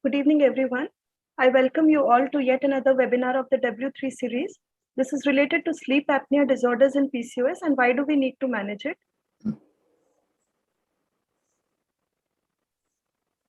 Good evening, everyone. I welcome you all to yet another webinar of the W3 series. This is related to sleep apnea disorders in PCOS and why do we need to manage it.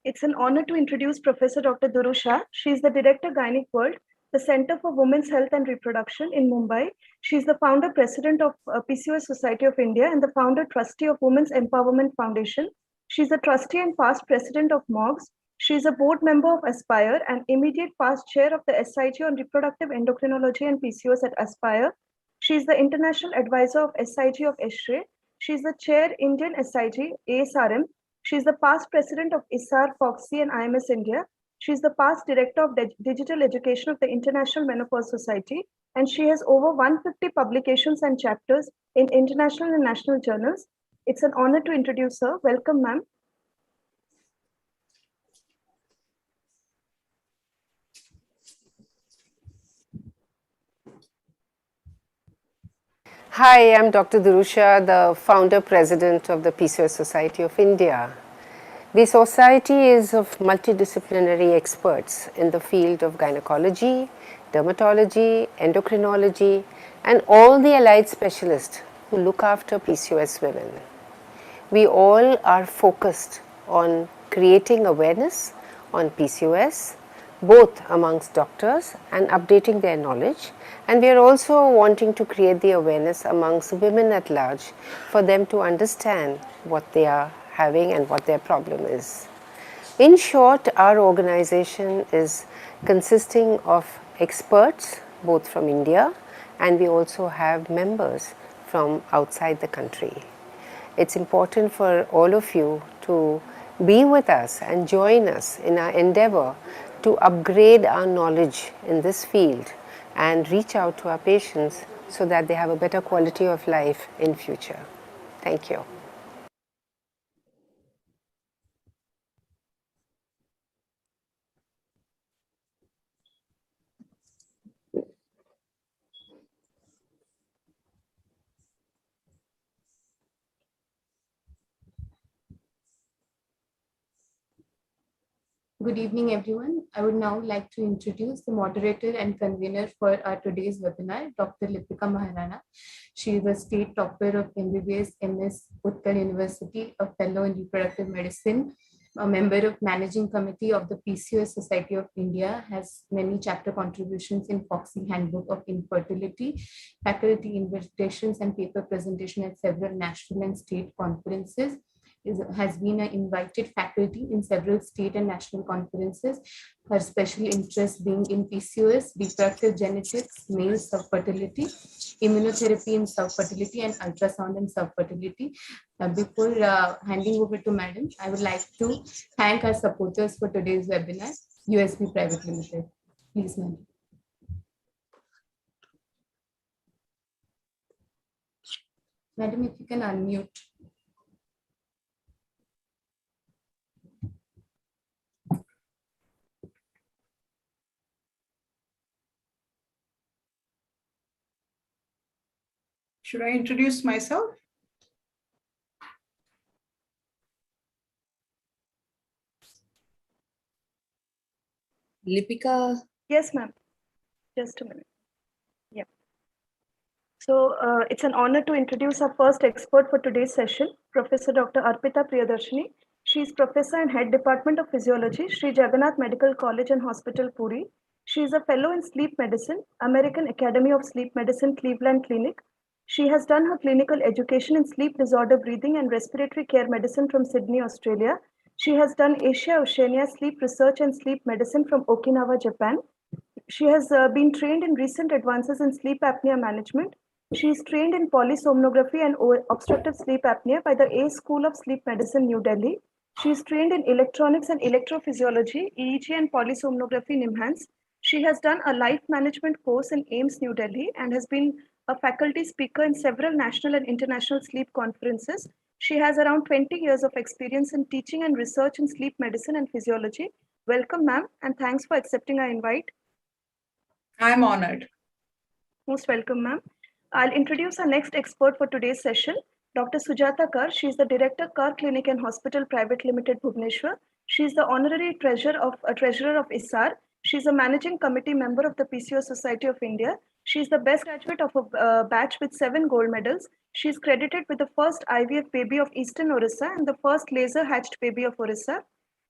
It's an honor to introduce Professor Dr. Duru Shah. She is the Director Gynec World, the Center for Women's Health and Reproduction in Mumbai. She is the founder president of PCOS Society of India and the founder trustee of Women's Empowerment Foundation. She is a trustee and past president of MOGS. She is a board member of Aspire and immediate past chair of the SIG on reproductive endocrinology and PCOS at Aspire. She is the international advisor of SIG of ESHRE. She is the chair Indian SIG ASRM. She is the past president of ISAR, FOXY and IMS India. She is the past director of digital education of the International Menopause Society. And she has over 150 publications and chapters in international and national journals. It's an honor to introduce her. Welcome, ma'am. Hi, I'm Dr. Duru Shah, the founder president of the PCOS Society of India. The society is of multidisciplinary experts in the field of gynecology, dermatology, endocrinology, and all the allied specialists who look after PCOS women. We all are focused on creating awareness on PCOS, both amongst doctors and updating their knowledge, and we are also wanting to create the awareness amongst women at large for them to understand what they are having and what their problem is. In short, our organization is consisting of experts both from India, and we also have members from outside the country. It's important for all of you to be with us and join us in our endeavor to upgrade our knowledge in this field and reach out to our patients so that they have a better quality of life in future. Thank you. Good evening, everyone. I would now like to introduce the moderator and convener for our today's webinar, Dr. Lipika Moharana. She is a state topper of MBBS MS Utkal University, a fellow in reproductive medicine, a member of managing committee of the PCOS Society of India, has many chapter contributions in FOXY Handbook of Infertility, faculty invitations and paper presentation at several national and state conferences. Has been an invited faculty in several state and national conferences. Her special interest being in PCOS, reproductive genetics, male subfertility, immunotherapy in subfertility, and ultrasound in subfertility. Before handing over to Madam, I would like to thank our supporters for today's webinar, USB Private Limited. Please, Madam. Madam, if you can unmute. Should I introduce myself? Lipika. Yes, ma'am. Just a minute. Yeah. So it's an honor to introduce our first expert for today's session, Professor Dr. Arpita Priyadarshini. She is Professor and Head Department of Physiology, Sri Jagannath Medical College and Hospital, Puri. She is a Fellow in Sleep Medicine, American Academy of Sleep Medicine, Cleveland Clinic. She has done her clinical education in sleep disorder breathing and respiratory care medicine from Sydney, Australia. She has done Asia-Oceania sleep research and sleep medicine from Okinawa, Japan. She has been trained in recent advances in sleep apnea management. She is trained in polysomnography and obstructive sleep apnea by the A School of Sleep Medicine, New Delhi. She is trained in electronics and electrophysiology, EEG and polysomnography in NIMHANS. She has done a life management course in AIMS, New Delhi, and has been a faculty speaker in several national and international sleep conferences. She has around 20 years of experience in teaching and research in sleep medicine and physiology. Welcome, ma'am, and thanks for accepting our invite. I'm honored. Most welcome, ma'am. I'll introduce our next expert for today's session, Dr. Sujata Kar. She is the Director, Kar Clinic and Hospital Private Limited, Bhubaneswar. She is the honorary treasurer of ISAR. She is a managing committee member of the PCOS Society of India. She is the best graduate of a batch with 7 gold medals. She is credited with the first IVF baby of Eastern Orissa and the first laser hatched baby of Orissa.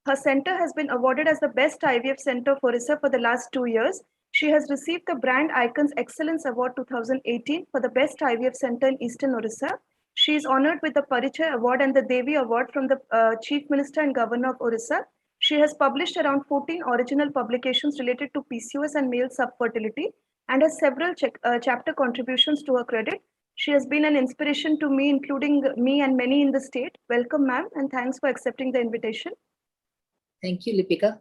Her center has been awarded as the best IVF center of Orissa for the last 2 years. She has received the Brand Icons Excellence Award 2018 for the best IVF center in Eastern Orissa. She is honored with the Parichay Award and the Devi Award from the Chief Minister and Governor of Orissa. She has published around 14 original publications related to PCOS and male subfertility and has several chapter contributions to her credit. She has been an inspiration to me, including me and many in the state. Welcome, ma'am, and thanks for accepting the invitation. Thank you, Lipika.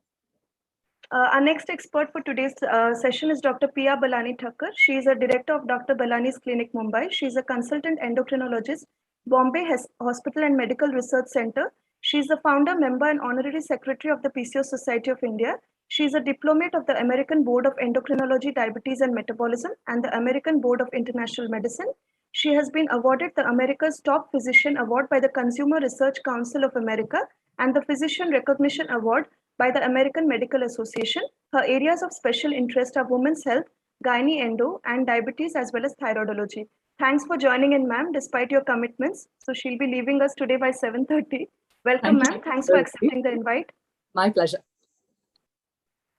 Our next expert for today's session is Dr. Pia Balani Tucker. She is a director of Dr. Ballani's Clinic, Mumbai. She is a consultant endocrinologist, Bombay Hospital and Medical Research Center. She is the founder, member, and honorary secretary of the PCOS Society of India. She is a diplomate of the American Board of Endocrinology, Diabetes and Metabolism and the American Board of International Medicine. She has been awarded the America's Top Physician Award by the Consumer Research Council of America and the Physician Recognition Award by the American Medical Association. Her areas of special interest are women's health, gynae endo, and diabetes, as well as thyroidology. Thanks for joining in, ma'am, despite your commitments. So she'll be leaving us today by 7:30. Welcome, ma'am. Thanks for accepting the invite. My pleasure.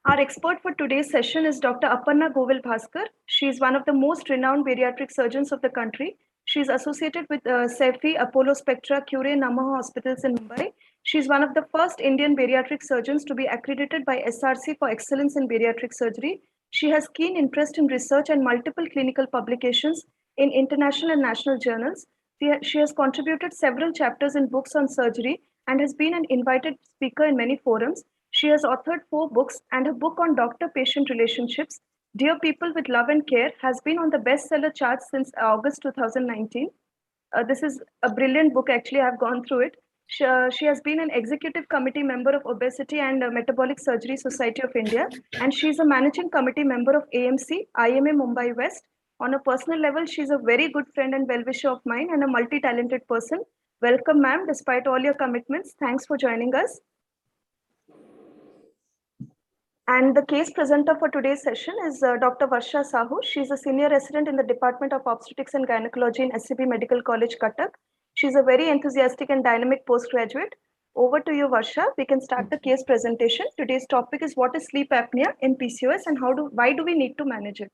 Our expert for today's session is Dr. Aparna Govil Bhasker. She is one of the most renowned bariatric surgeons of the country. She is associated with Cefi, Apollo Spectra, Cure, Namaha hospitals in Mumbai. She is one of the first Indian bariatric surgeons to be accredited by SRC for excellence in bariatric surgery. She has keen interest in research and multiple clinical publications in international and national journals. She has contributed several chapters in books on surgery and has been an invited speaker in many forums. She has authored 4 books, and her book on doctor-patient relationships, Dear People with Love and Care, has been on the bestseller charts since August 2019. This is a brilliant book, actually. I've gone through it. She has been an executive committee member of Obesity and Metabolic Surgery Society of India, and she's a managing committee member of AMC, IMA Mumbai West. On a personal level, she's a very good friend and well-wisher of mine and a multi-talented person. Welcome, ma'am, despite all your commitments. Thanks for joining us. And the case presenter for today's session is Dr. Barsha Sahu. She is a senior resident in the Department of Obstetrics and Gynecology in SCB Medical College, Cuttack. She is a very enthusiastic and dynamic postgraduate. Over to you, Barsha. We can start the case presentation. Today's topic is what is sleep apnea in PCOS and why do we need to manage it?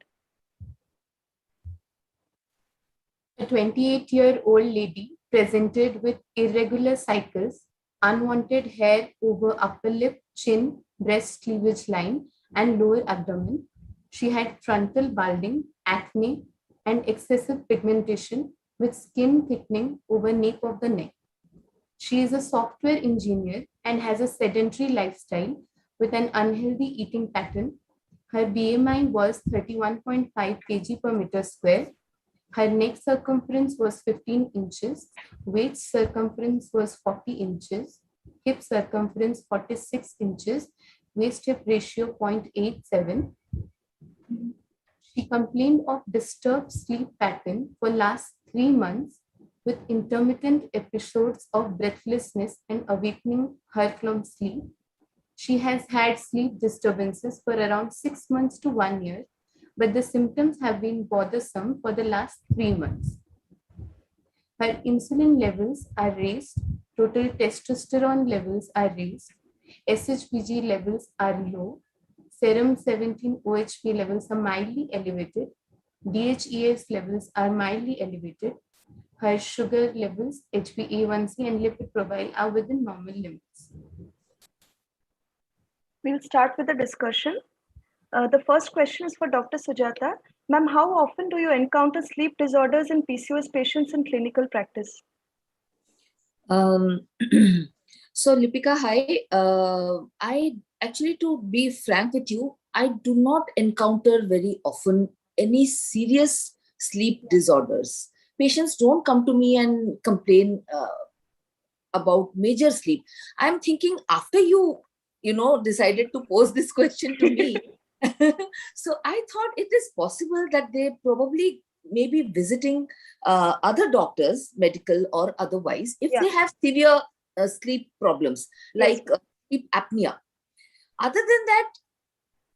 A 28-year-old lady presented with irregular cycles, unwanted hair over upper lip, chin, breast cleavage line, and lower abdomen. She had frontal balding, acne, and excessive pigmentation with skin thickening over nape of the neck. She is a software engineer and has a sedentary lifestyle with an unhealthy eating pattern. Her BMI was 31.5 kg per meter square. Her neck circumference was 15 inches, waist circumference was 40 inches, hip circumference 46 inches, waist-hip ratio 0.87. She complained of disturbed sleep pattern for last 3 months with intermittent episodes of breathlessness and awakening her from sleep. She has had sleep disturbances for around 6 months to 1 year, but the symptoms have been bothersome for the last 3 months. Her insulin levels are raised, total testosterone levels are raised, SHBG levels are low, serum 17-OHP levels are mildly elevated, DHEAS levels are mildly elevated, her sugar levels, HbA1c and lipid profile are within normal limits. We'll start with the discussion. The first question is for Dr. Sujata. Ma'am, how often do you encounter sleep disorders in PCOS patients in clinical practice? So Lipika, hi. I actually, to be frank with you, I do not encounter very often any serious sleep disorders. Patients don't come to me and complain about major sleep. I'm thinking after you decided to pose this question to me. So I thought it is possible that they probably may be visiting other doctors, medical or otherwise, if they have severe sleep problems. Like apnea. Other than that,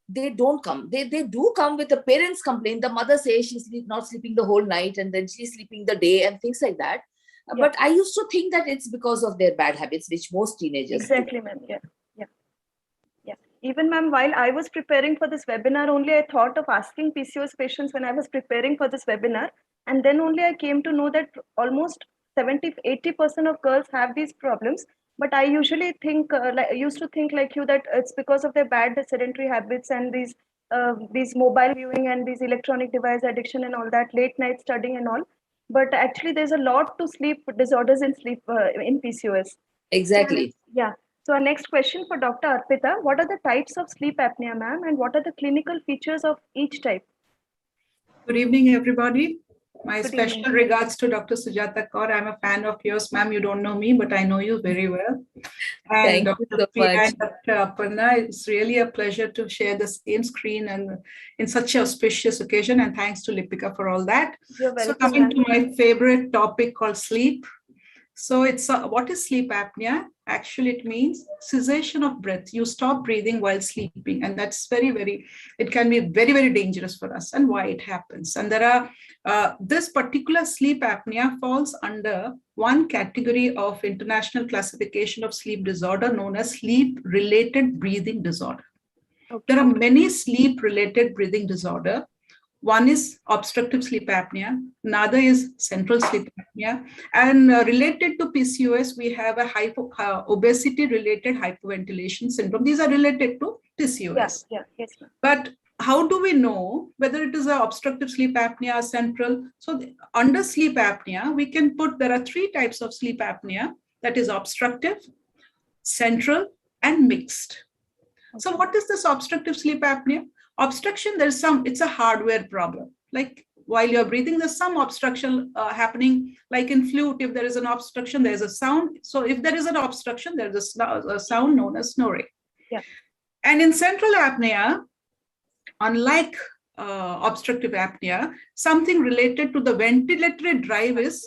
they don't come. They do come with the parents' complaint. The mother says she's not sleeping the whole night and then she's sleeping the day and things like that. Yeah. But I used to think that it's because of their bad habits, which most teenagers Exactly, ma'am. Yeah. Even, ma'am, while I was preparing for this webinar, only I thought of asking PCOS patients when I was preparing for this webinar. And then only I came to know that almost 70-80% of girls have these problems. But I usually think, used to think like you, that it's because of their bad sedentary habits and these mobile viewing and these electronic device addiction and all that, late night studying and all. But actually, there's a lot to sleep disorders in PCOS. Exactly. Yeah. So our next question for Dr. Arpita, what are the types of sleep apnea, ma'am, and what are the clinical features of each type? Good evening, everybody. My Good special evening. regards to Dr. Sujata Kaur. I'm a fan of yours, ma'am. You don't know me, but I know you very well. And Thank you Dr. so Pia much. and Dr. Aparna, it's really a pleasure to share the same screen and in such an auspicious occasion. And thanks to Lipika for all that. You're welcome. So coming to my favorite topic called sleep. So it's what is sleep apnea? Actually, it means cessation of breath. You stop breathing while sleeping, and that's it can be very, very dangerous for us, and why it happens. And there are this particular sleep apnea falls under one category of international classification of sleep disorder known as sleep-related breathing disorder. Okay. There are many sleep-related breathing disorder. One is obstructive sleep apnea, another is central sleep apnea, and related to PCOS, we have a obesity-related hypoventilation syndrome. These are related to PCOS. Yes, ma'am. But how do we know whether it is an obstructive sleep apnea or central? So under sleep apnea, we can there are three types of sleep apnea, that is obstructive, central, and mixed. Okay. So what is this obstructive sleep apnea? Obstruction, it's a hardware problem. Like while you're breathing, there's some obstruction happening. Like in flute, if there is an obstruction, there's a sound. So if there is an obstruction, there's a sound known as snoring. Yeah. And in central apnea, unlike obstructive apnea, something related to the ventilatory drive is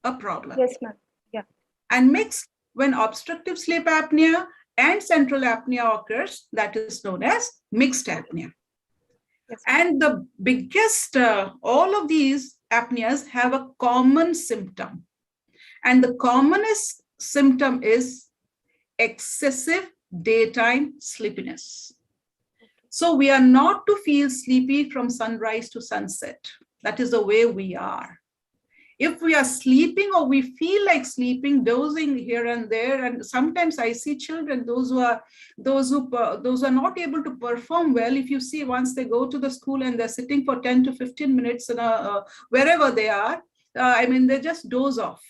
a problem. Yes, ma'am. Yeah. And mixed, when obstructive sleep apnea and central apnea occurs, that is known as mixed apnea. Yes. And the biggest, all of these apneas have a common symptom. And the commonest symptom is excessive daytime sleepiness. So we are not to feel sleepy from sunrise to sunset. That is the way we are. If we are sleeping or we feel like sleeping, dozing here and there, and sometimes I see children, those who are not able to perform well. If you see, once they go to the school and they're sitting for 10 to 15 minutes in wherever they are, they just doze off.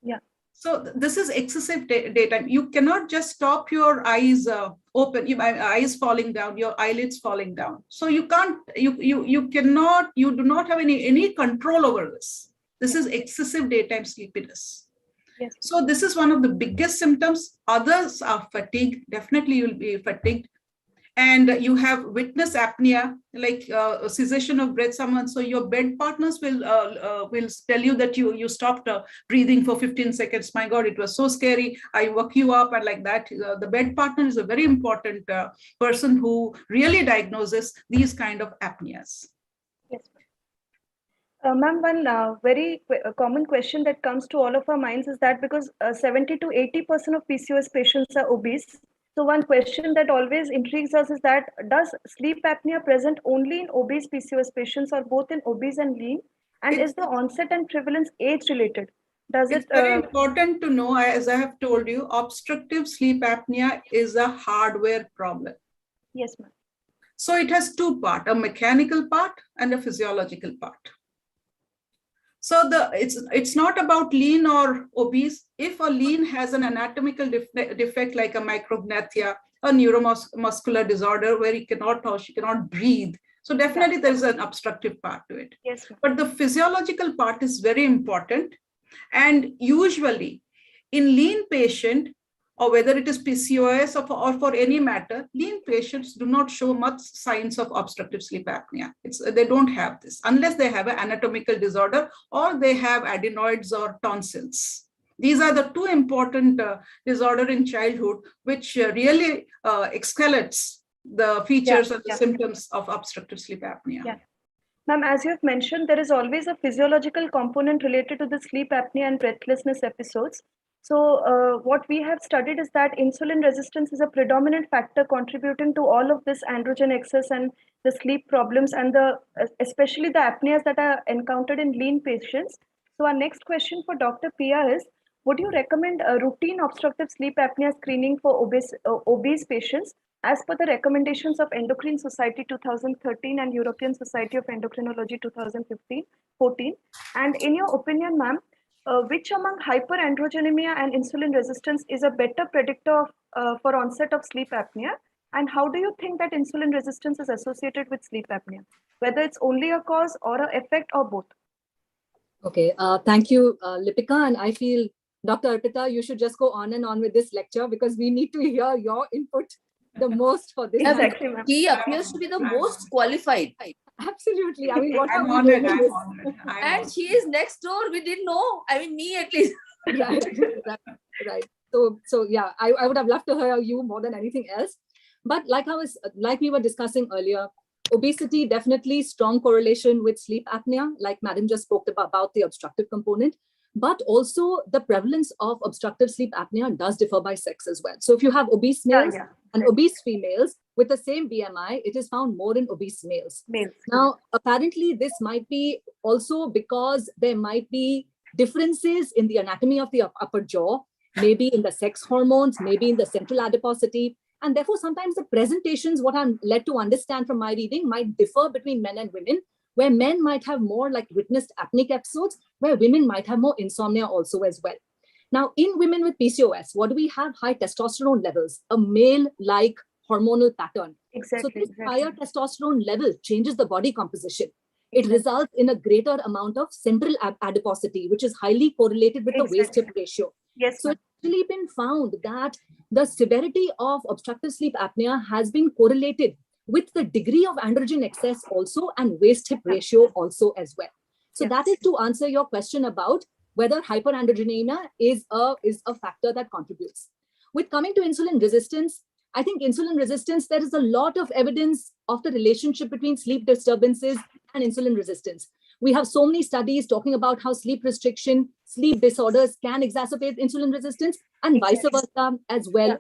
Yeah. So this is excessive daytime. You cannot just stop your eyes open, your eyes falling down, your eyelids falling down. So you can't, you do not have any control over this. This is excessive daytime sleepiness. Yes. So this is one of the biggest symptoms. Others are fatigue. Definitely you'll be fatigued. And you have witness apnea, like cessation of breath. So your bed partners will tell you that you stopped breathing for 15 seconds. My God, it was so scary. I woke you up and like that. The bed partner is a very important person who really diagnoses these kind of apneas. Yes. Ma'am, one very common question that comes to all of our minds is that because 70 to 80% of PCOS patients are obese. So one question that always intrigues us is that does sleep apnea present only in obese PCOS patients or both in obese and lean? And is the onset and prevalence age related? It's very important to know, as I have told you, obstructive sleep apnea is a hardware problem. Yes, ma'am. So it has two parts, a mechanical part and a physiological part. So it's not about lean or obese. If a lean has an anatomical defect like a micrognathia, a neuromuscular disorder where he cannot or she cannot breathe, so definitely there is an obstructive part to it. Yes. But the physiological part is very important. And usually in lean patient, or whether it is PCOS or for any matter, lean patients do not show much signs of obstructive sleep apnea. They don't have this unless they have an anatomical disorder or they have adenoids or tonsils. These are the two important disorder in childhood, which really escalates the features and the symptoms of obstructive sleep apnea. Yeah. Ma'am, as you have mentioned, there is always a physiological component related to the sleep apnea and breathlessness episodes. So what we have studied is that insulin resistance is a predominant factor contributing to all of this androgen excess and the sleep problems and especially the apneas that are encountered in lean patients. So our next question for Dr. Piya is, would you recommend a routine obstructive sleep apnea screening for obese patients as per the recommendations of Endocrine Society 2013 and European Society of Endocrinology 2015-14? And in your opinion, ma'am, which among hyperandrogenemia and insulin resistance is a better predictor for onset of sleep apnea? And how do you think that insulin resistance is associated with sleep apnea? Whether it's only a cause or an effect or both? Okay, thank you, Lipika. And I feel, Dr. Arpita, you should just go on and on with this lecture because we need to hear your input the most for this. Exactly, ma'am. He appears to be the most qualified. Absolutely. I mean, what I'm are we honored. doing I'm this? honored. And she is next door. We didn't know. I mean, me at least. Right. So yeah, I would have loved to hear you more than anything else. But like we were discussing earlier, obesity definitely strong correlation with sleep apnea, like Madam just spoke about the obstructive component. But also the prevalence of obstructive sleep apnea does differ by sex as well. So if you have obese males and obese females with the same BMI, it is found more in obese males. Now, apparently this might be also because there might be differences in the anatomy of the upper jaw, maybe in the sex hormones, maybe in the central adiposity. And therefore, sometimes the presentations, what I'm led to understand from my reading, might differ between men and women, where men might have more like witnessed apneic episodes, where women might have more insomnia also as well. Now, in women with PCOS, what do we have? High testosterone levels, a male-like hormonal pattern. So this higher testosterone level changes the body composition. It results in a greater amount of central adiposity, which is highly correlated with the waist-hip ratio. So it's actually been found that the severity of obstructive sleep apnea has been correlated with the degree of androgen excess also and waist-hip ratio also as well. So that is to answer your question about whether hyperandrogenemia is a factor that contributes. With coming to insulin resistance, I think insulin resistance, there is a lot of evidence of the relationship between sleep disturbances and insulin resistance. We have so many studies talking about how sleep restriction, sleep disorders can exacerbate insulin resistance and vice versa as well,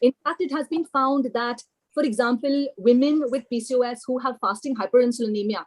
In fact, it has been found that, for example, women with PCOS who have fasting hyperinsulinemia,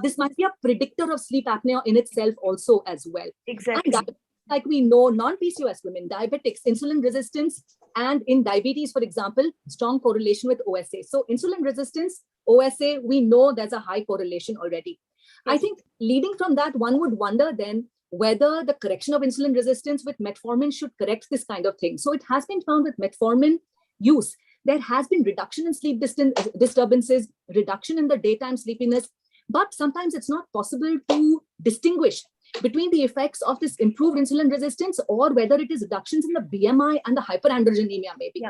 this might be a predictor of sleep apnea in itself also as well. And like we know, non-PCOS women, diabetics, insulin resistance, and in diabetes, for example, strong correlation with OSA. So insulin resistance, OSA, we know there's a high correlation already. I think leading from that, one would wonder then whether the correction of insulin resistance with metformin should correct this kind of thing. So it has been found with metformin use, there has been reduction in sleep disturbances, reduction in the daytime sleepiness, but sometimes it's not possible to distinguish between the effects of this improved insulin resistance or whether it is reductions in the BMI and the hyperandrogenemia maybe.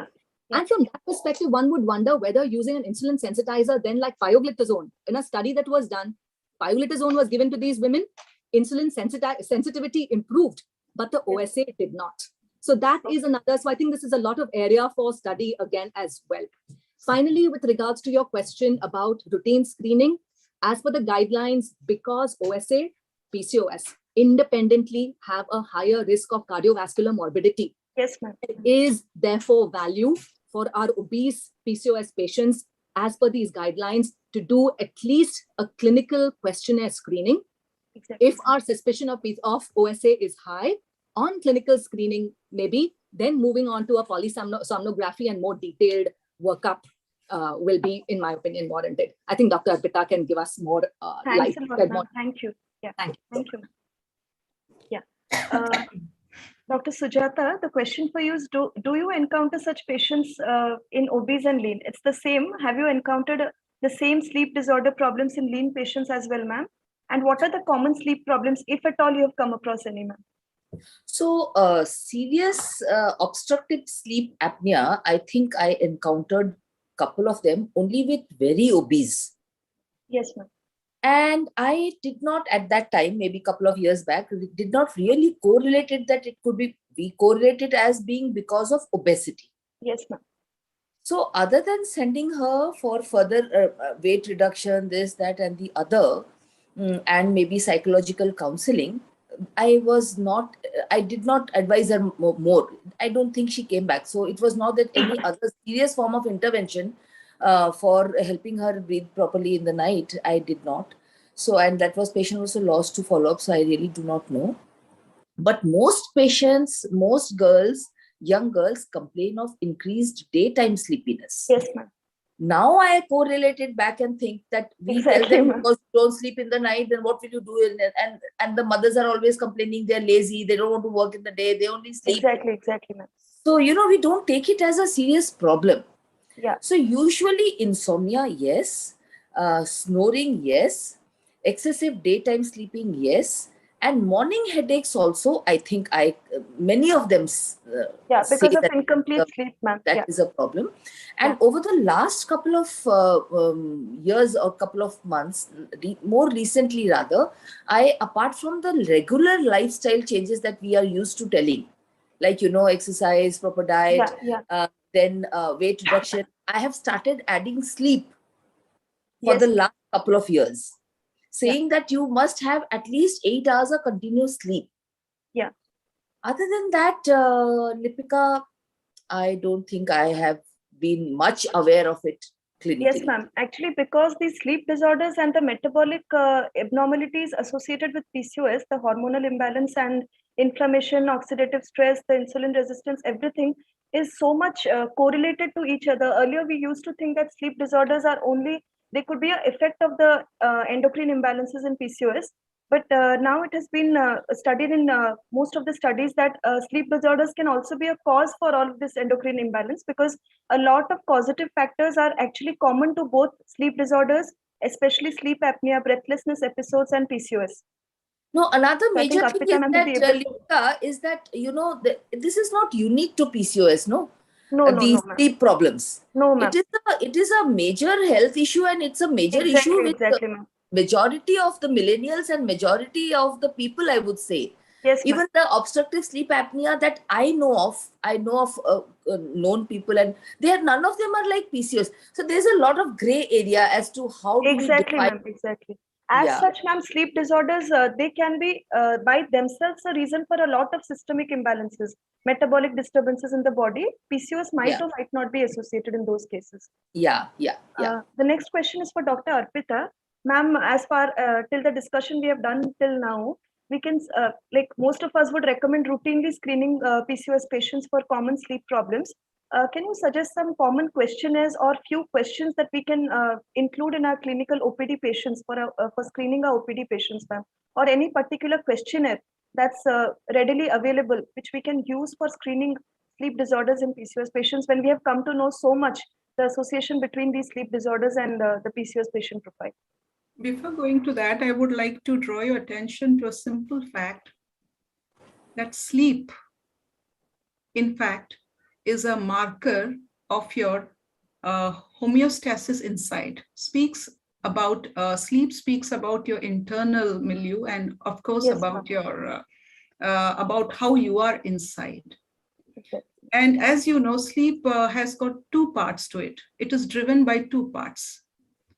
And from that perspective, one would wonder whether using an insulin sensitizer then like pioglitazone, in a study that was done, pioglitazone was given to these women, insulin sensitivity improved, but the OSA did not. So that is another, so I think this is a lot of area for study again as well. Finally, with regards to your question about routine screening, as per the guidelines, because OSA, PCOS independently have a higher risk of cardiovascular morbidity. Yes, ma'am. There is therefore value for our obese PCOS patients, as per these guidelines, to do at least a clinical questionnaire screening. If our suspicion of OSA is high, on clinical screening, maybe, then moving on to a polysomnography and more detailed workup will be, in my opinion, warranted. I think Dr. Arpita can give us more light. Thanks a lot, ma'am. Thank you. Yeah. Thank you. Yeah. Dr. Sujata, the question for you is, do you encounter such patients in obese and lean? It's the same. Have you encountered the same sleep disorder problems in lean patients as well, ma'am? And what are the common sleep problems, if at all you have come across any, ma'am? So serious obstructive sleep apnea, I think I encountered a couple of them only with very obese. Yes, ma'am. And I did not at that time, maybe a couple of years back, did not really correlate it that it could be correlated as being because of obesity. Yes, ma'am. So other than sending her for further weight reduction, this, that, and the other, and maybe psychological counseling, I did not advise her more. I don't think she came back. So it was not that any other serious form of intervention for helping her breathe properly in the night, I did not. So, and that was patient also lost to follow-up. So I really do not know. But most patients, most girls, young girls complain of increased daytime sleepiness. Yes, ma'am. Now I correlate it back and think that we Exactly, tell them, ma'am. because you don't sleep in the night, then what will you do? And the mothers are always complaining they're lazy, they don't want to work in the day, they only sleep. Exactly, ma'am. So, we don't take it as a serious problem. Yeah. So usually insomnia, yes. Snoring, yes. Excessive daytime sleeping, yes. And morning headaches also, I think many of them because say of that incomplete sleep, ma'am. that is a problem. And over the last couple of years or couple of months, more recently rather, apart from the regular lifestyle changes that we are used to telling, like, exercise, proper diet, then weight reduction, I have started adding sleep for the last couple of years, saying that you must have at least 8 hours of continuous sleep. Yeah. Other than that, Lipika, I don't think I have been much aware of it clinically. Yes, ma'am. Actually, because the sleep disorders and the metabolic abnormalities associated with PCOS, the hormonal imbalance and inflammation, oxidative stress, the insulin resistance, everything is so much correlated to each other. Earlier, we used to think that sleep disorders are only, they could be an effect of the endocrine imbalances in PCOS. But now it has been studied in most of the studies that sleep disorders can also be a cause for all of this endocrine imbalance, because a lot of causative factors are actually common to both sleep disorders, especially sleep apnea, breathlessness episodes, and PCOS. No, another major thing is Arpita that, Lipika, is that, this is not unique to PCOS, no? These sleep problems. No, ma'am. It is a major health issue, and it's a major issue with majority of the millennials and majority of the people, I would say. Yes, even the obstructive sleep apnea that I know of known people, and none of them are like PCOS. So there's a lot of gray area as to how do we define. Ma'am, exactly. As such, ma'am, sleep disorders, they can be by themselves a reason for a lot of systemic imbalances, metabolic disturbances in the body. PCOS might or might not be associated in those cases. The next question is for Dr. Arpita. Ma'am, as far till the discussion we have done till now, we can, like most of us would recommend routinely screening PCOS patients for common sleep problems. Can you suggest some common questionnaires or few questions that we can include in our clinical OPD patients for screening our OPD patients, ma'am? Or any particular questionnaire that's readily available, which we can use for screening sleep disorders in PCOS patients when we have come to know so much the association between these sleep disorders and the PCOS patient profile? Before going to that, I would like to draw your attention to a simple fact that sleep, in fact, is a marker of your homeostasis inside. Sleep speaks about your internal milieu, and of course about your about how you are inside. And as you know, sleep has got two parts to it. It is driven by two parts.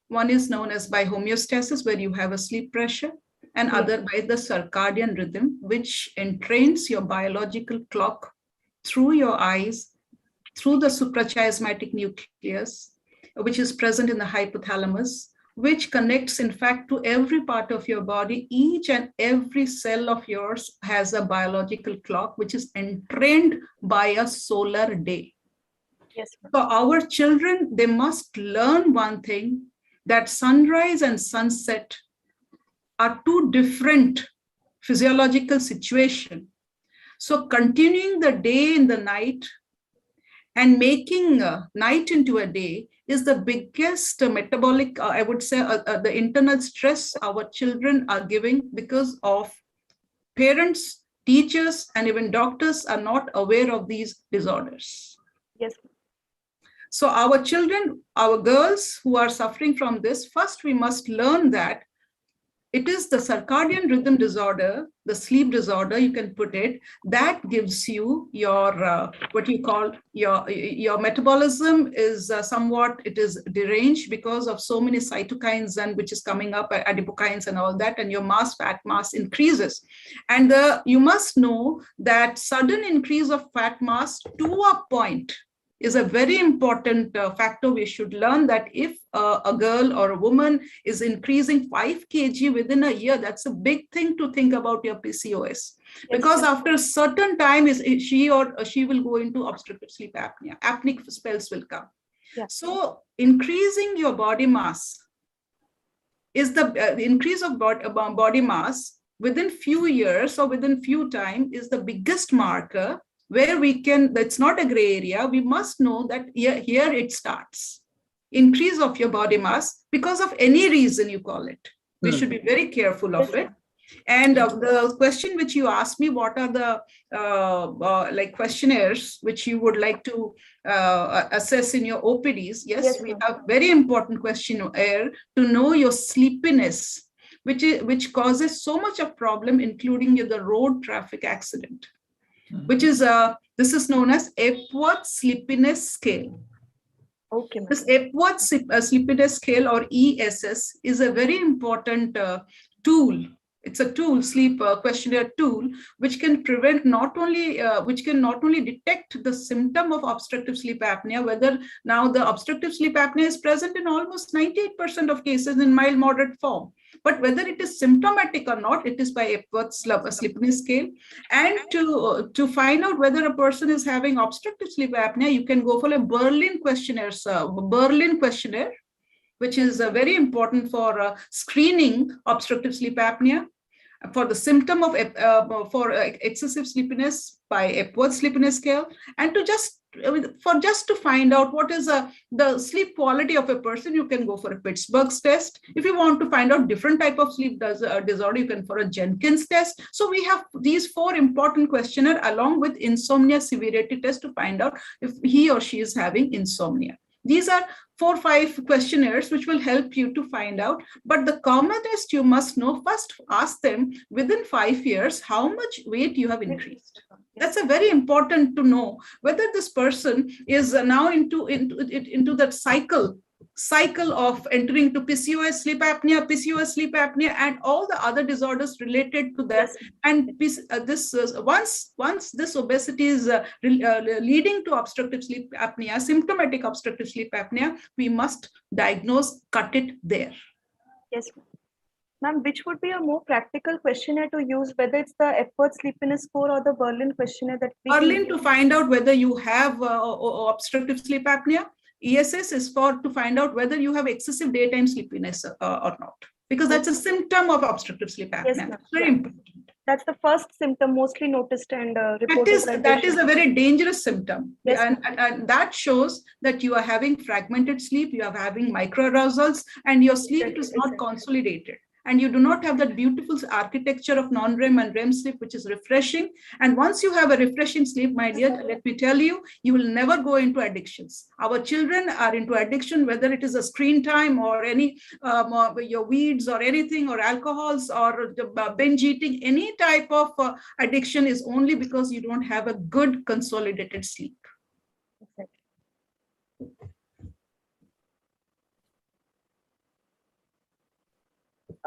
One is known as by homeostasis, where you have a sleep pressure, and other by the circadian rhythm, which entrains your biological clock through your eyes, through the suprachiasmatic nucleus, which is present in the hypothalamus, which connects, in fact, to every part of your body. Each and every cell of yours has a biological clock, which is entrained by a solar day. Yes. So our children, they must learn one thing, that sunrise and sunset are two different physiological situations. So continuing the day in the night and making night into a day is the biggest metabolic, I would say, the internal stress our children are giving, because of parents, teachers, and even doctors are not aware of these disorders. Yes. So our children, our girls who are suffering from this, first we must learn that it is the circadian rhythm disorder, the sleep disorder, you can put it, that gives you your, what you call your metabolism is somewhat, it is deranged because of so many cytokines and which is coming up, adipokines and all that, and your fat mass increases. And you must know that sudden increase of fat mass to a point is a very important factor. We should learn that if a girl or a woman is increasing 5 kg within a year, that's a big thing to think about your PCOS. Because after a certain time, she will go into obstructive sleep apnea. Apneic spells will come. Yeah. So increasing your body mass is the increase of body mass within few years or within few time is the biggest marker where we can, that's not a gray area. We must know that here it starts. Increase of your body mass because of any reason you call it. We should be very careful of it. And the question which you asked me, what are the like questionnaires which you would like to assess in your OPDs? Yes, we have very important questionnaire to know your sleepiness, which causes so much of problem, including the road traffic accident, which is this is known as Epworth Sleepiness Scale. Okay. This Epworth Sleepiness Scale, or ESS, is a very important tool. It's a tool, sleep questionnaire tool, which can prevent not only detect the symptom of obstructive sleep apnea, whether now the obstructive sleep apnea is present in almost 98% of cases in mild moderate form. But whether it is symptomatic or not, it is by Epworth Sleepiness Scale. And to find out whether a person is having obstructive sleep apnea, you can go for a Berlin questionnaire, which is very important for screening obstructive sleep apnea, for the symptom of excessive sleepiness by Epworth Sleepiness Scale, and to just to find out what is the sleep quality of a person, you can go for a Pittsburgh's test. If you want to find out different type of sleep disorder, you can for a Jenkins test. So we have these 4 important questionnaire along with insomnia severity test to find out if he or she is having insomnia. These are 4 or 5 questionnaires which will help you to find out. But the commonest you must know, first ask them within 5 years how much weight you have increased. That's a very important to know whether this person is now into that cycle of entering to PCOS sleep apnea, and all the other disorders related to that. And once this obesity is leading to obstructive sleep apnea, symptomatic obstructive sleep apnea, we must diagnose, cut it there. Yes, ma'am. Which would be a more practical questionnaire to use, whether it's the Epworth Sleepiness Score or the Berlin questionnaire that we Berlin to find out whether you have obstructive sleep apnea. ESS is to find out whether you have excessive daytime sleepiness or not, because that's a symptom of obstructive sleep apnea. Yes, very important. That's the first symptom mostly noticed and reported. That is a very dangerous symptom. Yes, and that shows that you are having fragmented sleep, you are having microarousals, and your sleep is not consolidated. And you do not have that beautiful architecture of non-REM and REM sleep, which is refreshing. And once you have a refreshing sleep, my dear, let me tell you, you will never go into addictions. Our children are into addiction, whether it is a screen time or any your weeds or anything, or alcohols or binge eating. Any type of addiction is only because you don't have a good consolidated sleep.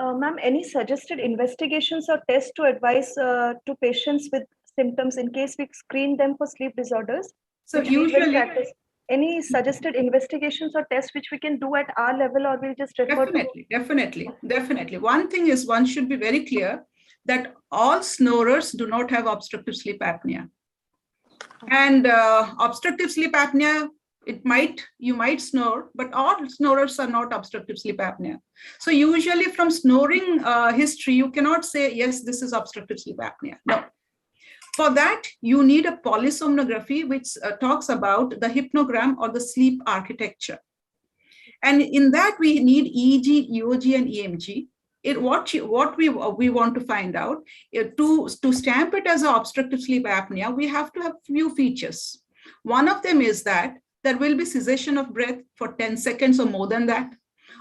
Ma'am, any suggested investigations or tests to advise to patients with symptoms in case we screen them for sleep disorders? So usually, any suggested investigations or tests which we can do at our level, or we'll just refer definitely. One thing is, one should be very clear that all snorers do not have obstructive sleep apnea. And obstructive sleep apnea, you might snore, but all snorers are not obstructive sleep apnea. So usually from snoring history, you cannot say, yes, this is obstructive sleep apnea. No. For that, you need a polysomnography, which talks about the hypnogram or the sleep architecture. And in that, we need EEG, EOG, and EMG. What we want to find out, to stamp it as an obstructive sleep apnea, we have to have few features. One of them is that there will be cessation of breath for 10 seconds or more than that.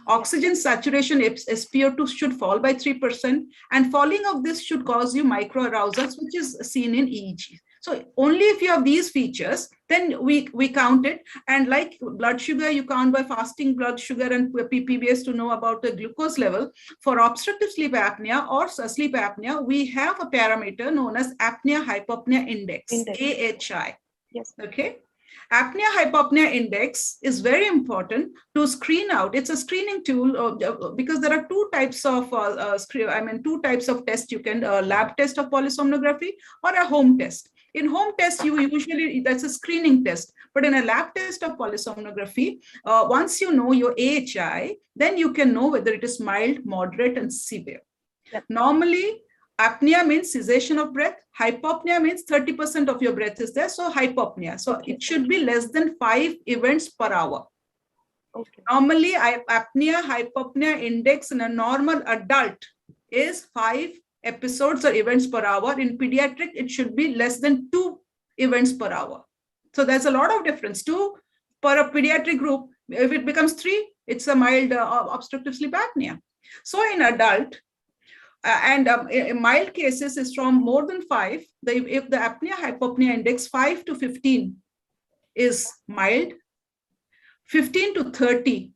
Oxygen saturation, SpO2 should fall by 3%, and falling of this should cause you microarousals, which is seen in EEG. So only if you have these features, then we count it. And like blood sugar, you count by fasting blood sugar and ppbs to know about the glucose level. For obstructive sleep apnea or sleep apnea, we have a parameter known as apnea hypopnea index. AHI. Yes. Okay. Apnea hypopnea index is very important to screen out. It's a screening tool because there are two types of tests you can lab test of polysomnography or a home test. In home test, you usually, that's a screening test, but in a lab test of polysomnography, once you know your AHI, then you can know whether it is mild, moderate, and severe. Yep. Normally, apnea means cessation of breath. Hypopnea means 30% of your breath is there. So hypopnea. So it should be less than 5 events per hour. Okay. Normally, apnea hypopnea index in a normal adult is 5 episodes or events per hour. In pediatric, it should be less than 2 events per hour. So there's a lot of difference. 2 per a pediatric group. If it becomes 3, it's a mild obstructive sleep apnea. So in adult, in mild cases is from more than 5. If the apnea hypopnea index 5 to 15 is mild, 15 to 30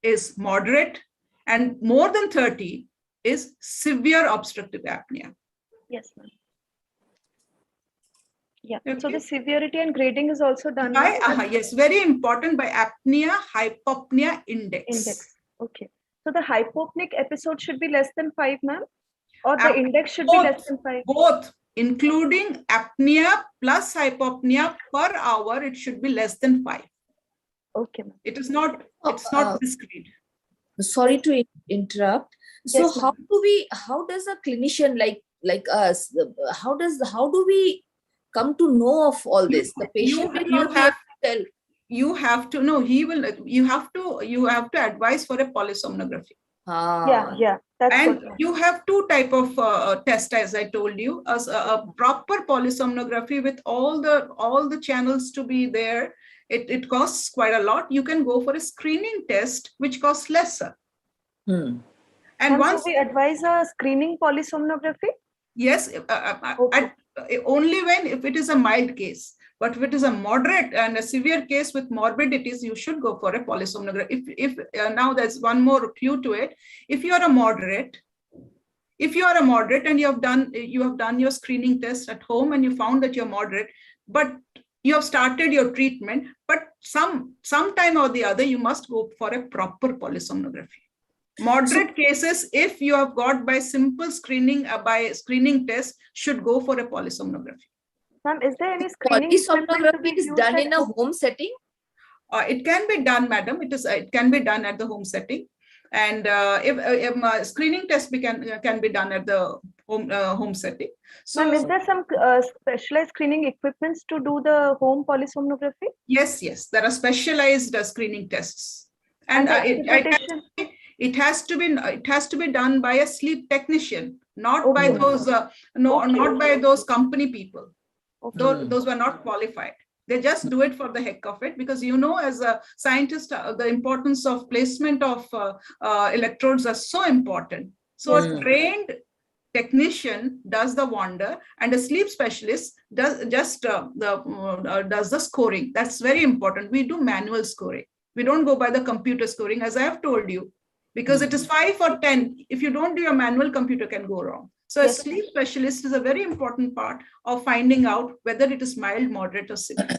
is moderate, and more than 30 is severe obstructive apnea. Yes, ma'am. Yeah. Okay. So the severity and grading is also done by yes, very important, by apnea hypopnea index. Okay. So the hypopneic episode should be less than 5, ma'am, or the index should be less than 5. Both, including apnea plus hypopnea per hour, it should be less than 5. Okay, ma'am. It is not. It's not discrete. Sorry to interrupt. So Yes, how does a clinician like us, how do we come to know of all this? The patient will not be able to tell. You have to know. You have to advise for a polysomnography. Yeah. That's and good. You have 2 type of test, as I told you, as a proper polysomnography with all the channels to be there. It costs quite a lot. You can go for a screening test, which costs lesser. Hmm. And once we advise a screening polysomnography? Yes, only when if it is a mild case. But if it is a moderate and a severe case with morbidities, you should go for a polysomnography. If now there's one more clue to it. If you are a moderate and you have done your screening test at home and you found that you're moderate, but you have started your treatment, but some time or the other, you must go for a proper polysomnography. Moderate cases, if you have got by simple screening, by screening test, should go for a polysomnography. Ma'am, is there any screening? Polysomnography is done in a home setting? It can be done, madam. It can be done at the home setting. And if screening test can be done at the home setting. So, ma'am, is there some specialized screening equipments to do the home polysomnography? Yes, there are specialized screening tests, and it has to be done by a sleep technician, not by those not by those company people. Okay. Those were not qualified. They just do it for the heck of it, because as a scientist, the importance of placement of electrodes are so important. So a trained technician does the wonder, and a sleep specialist does the scoring. That's very important. We do manual scoring. We don't go by the computer scoring, as I have told you, because it is 5 or 10. If you don't do your manual, computer can go wrong. So a sleep specialist is a very important part of finding out whether it is mild, moderate, or severe.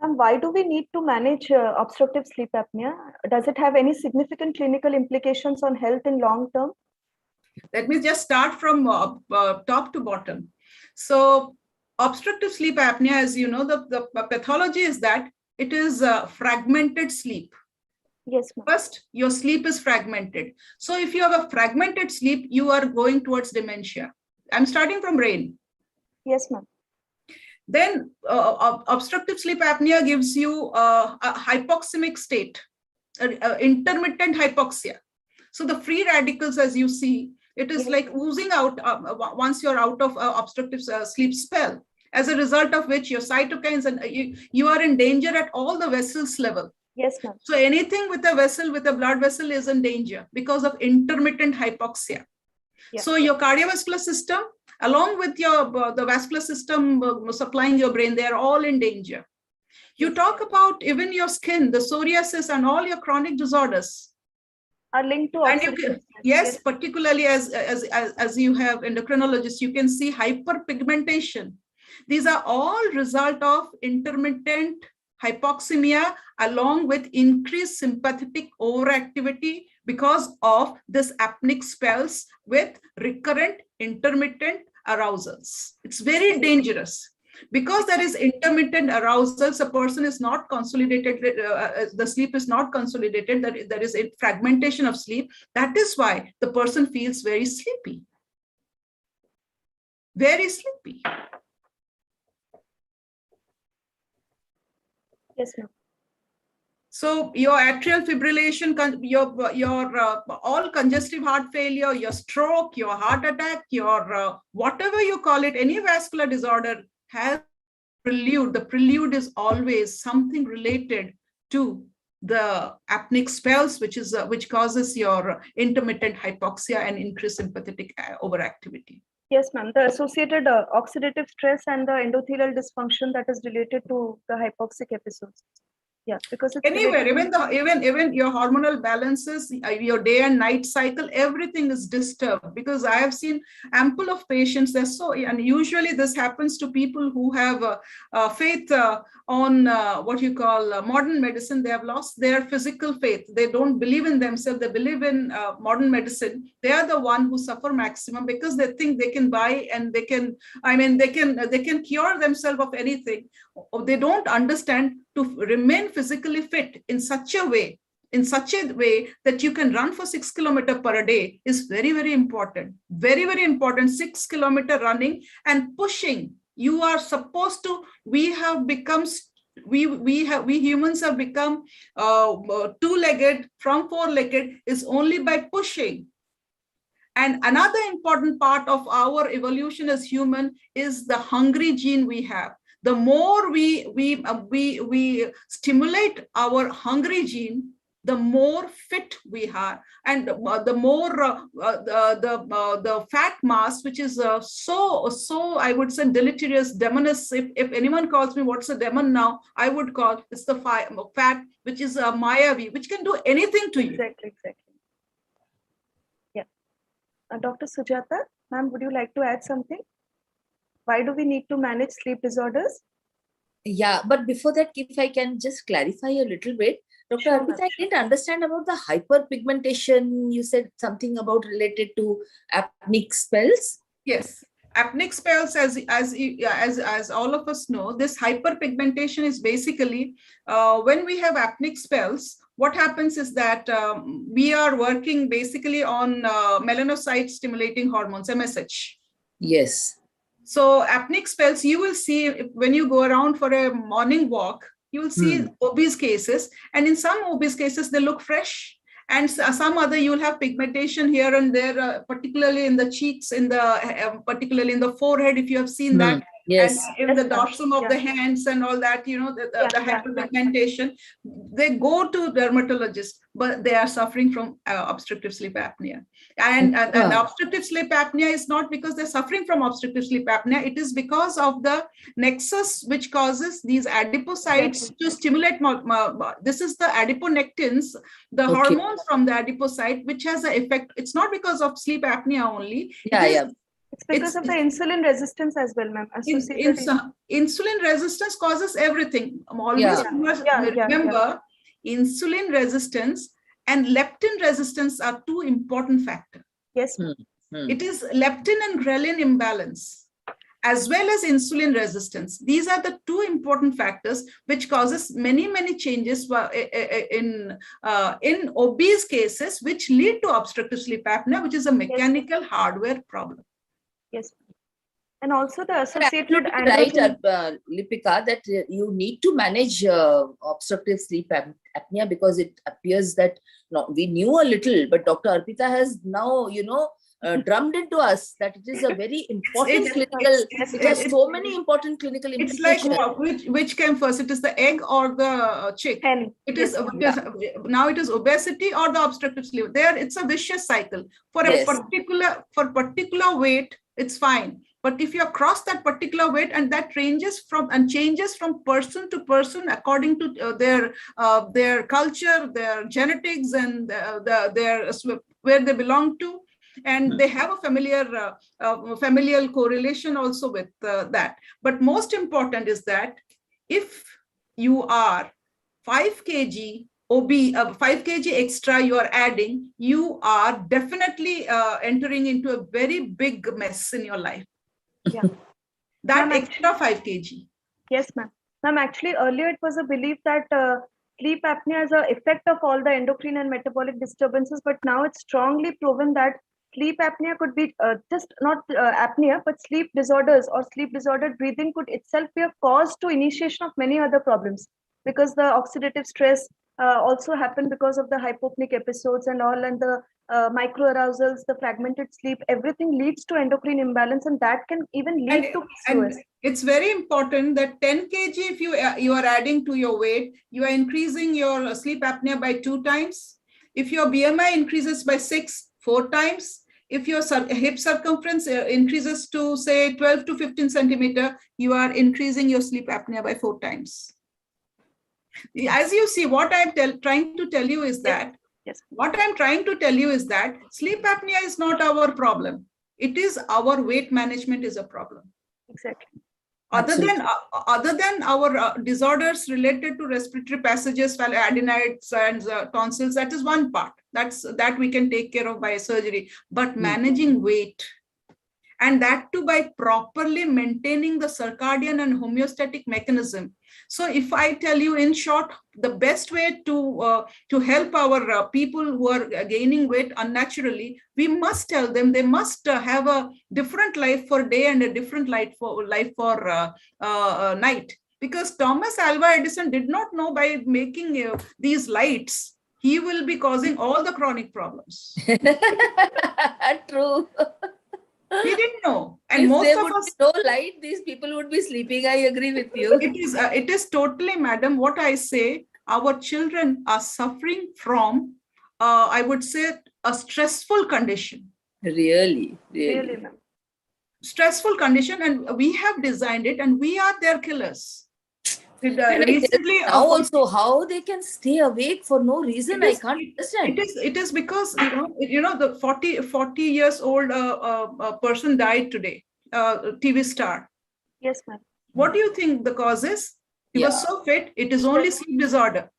And why do we need to manage obstructive sleep apnea? Does it have any significant clinical implications on health in long term? Let me just start from top to bottom. So obstructive sleep apnea, as you know, the pathology is that it is fragmented sleep. Yes, ma'am. First, your sleep is fragmented. So if you have a fragmented sleep, you are going towards dementia. I'm starting from RAIN. Yes, ma'am. Then obstructive sleep apnea gives you a hypoxemic state, intermittent hypoxia. So the free radicals, as you see, it is like oozing out once you're out of obstructive sleep spell, as a result of which your cytokines and you are in danger at all the vessels level. Yes, ma'am. So anything with a vessel, with a blood vessel is in danger because of intermittent hypoxia. Yeah. So your cardiovascular system, along with your the vascular system supplying your brain, they are all in danger. You talk about even your skin, the psoriasis and all your chronic disorders are linked to and oxidative stress. yes, particularly as you have endocrinologists, you can see hyperpigmentation. These are all result of intermittent hypoxemia along with increased sympathetic overactivity because of this apneic spells with recurrent intermittent arousals. It's very dangerous. Because there is intermittent arousals, a person is not consolidated, the sleep is not consolidated, there is a fragmentation of sleep. That is why the person feels very sleepy. Very sleepy. Yes, ma'am. So your atrial fibrillation, your all congestive heart failure, your stroke, your heart attack, your whatever you call it, any vascular disorder has prelude. The prelude is always something related to the apneic spells, which causes your intermittent hypoxia and increased sympathetic overactivity. Yes, ma'am. The associated oxidative stress and the endothelial dysfunction that is related to the hypoxic episodes. Yeah, because it's Anywhere, even your hormonal balances, your day and night cycle, everything is disturbed. Because I have seen ample of patients. And usually this happens to people who have faith on what you call modern medicine. They have lost their physical faith. They don't believe in themselves. They believe in modern medicine. They are the one who suffer maximum because they think they can buy and they can cure themselves of anything. They don't understand to remain physically fit in such a way that you can run for 6 kilometers per day is very, very important. Very, very important. 6 kilometer running and pushing. You are supposed to, we humans have become two-legged from four-legged is only by pushing. And another important part of our evolution as human is the hungry gene we have. The more we stimulate our hungry gene, the more fit we are, and the more the fat mass, which is so I would say deleterious, demonous. If anyone calls me what's a demon now, I would call it's the fat, which is a Mayavi, which can do anything to you. Exactly. Yeah. Dr. Sujata, ma'am, would you like to add something? Why do we need to manage sleep disorders? Yeah, but before that, if I can just clarify a little bit, Dr. Arpita, I didn't understand about the hyperpigmentation. You said something about related to apneic spells. Yes, apneic spells, as all of us know, this hyperpigmentation is basically when we have apneic spells. What happens is that we are working basically on melanocyte stimulating hormones, MSH. Yes. So apneic spells, you will see when you go around for a morning walk, you will see obese cases. And in some obese cases, they look fresh. And some other, you will have pigmentation here and there, particularly in the cheeks, particularly in the forehead, if you have seen that. Yes. And in the dorsum of the hands and all that, you know, the hyperpigmentation, they go to dermatologists, but they are suffering from obstructive sleep apnea. And obstructive sleep apnea is not because they're suffering from obstructive sleep apnea. It is because of the nexus which causes these adipocytes to stimulate. This is the adiponectins, the hormones from the adipocyte, which has an effect. It's not because of sleep apnea only. It's because of the insulin resistance as well, ma'am. Insulin resistance causes everything. Always remember, insulin resistance and leptin resistance are two important factors. Yes. It is leptin and ghrelin imbalance, as well as insulin resistance. These are the two important factors which causes many, many changes in obese cases, which lead to obstructive sleep apnea, which is a mechanical hardware problem. Yes. And also the associated right, Lipika, that you need to manage obstructive sleep apnea, because it appears that we knew a little, but Dr. Arpita has now, drummed into us that it is a very important it has so many important clinical implications. It's like which came first? It is the egg or the chick? Now it is obesity or the obstructive sleep. There, it's a vicious cycle. For a particular weight, it's fine. But if you cross that particular weight, and that changes from person to person according to their culture, their genetics, and their where they belong to, and they have a familial correlation also with that. But most important is that if you are 5 kg obese, 5 kg extra you are adding, you are definitely entering into a very big mess in your life. Yeah. That extra 5 kg. Yes, ma'am. Ma'am, actually, earlier it was a belief that sleep apnea is an effect of all the endocrine and metabolic disturbances, but now it's strongly proven that sleep apnea could be just not apnea, but sleep disorders or sleep disordered breathing could itself be a cause to initiation of many other problems, because the oxidative stress also happened because of the hypopneic episodes and all, and the microarousals, the fragmented sleep, everything leads to endocrine imbalance, and that can even lead to PCOS. And it's very important that 10 kg, if you are adding to your weight, you are increasing your sleep apnea by 2 times. If your BMI increases by 4 times, if your hip circumference increases to say 12 to 15 centimeter, you are increasing your sleep apnea by 4 times. As you see, what I'm trying to tell you is that sleep apnea is not our problem. It is our weight management is a problem. Exactly. Other than our disorders related to respiratory passages, adenitis and tonsils, that is one part. That we can take care of by surgery. But managing weight, and that too by properly maintaining the circadian and homeostatic mechanism. So if I tell you in short, the best way to help our people who are gaining weight unnaturally, we must tell them they must have a different life for day and a different life for night. Because Thomas Alva Edison did not know by making these lights, he will be causing all the chronic problems. True. He didn't know. And if most there of would us, be no light, these people would be sleeping. I agree with you. It is totally, madam, what I say, our children are suffering from, I would say, a stressful condition. Really. Stressful condition, and we have designed it, and we are their killers. Recently, now also, how they can stay awake for no reason, I can't understand. It is because the 40 years old person died today, TV star. Yes, ma'am. What do you think the cause is? He was so fit. It is only sleep disorder.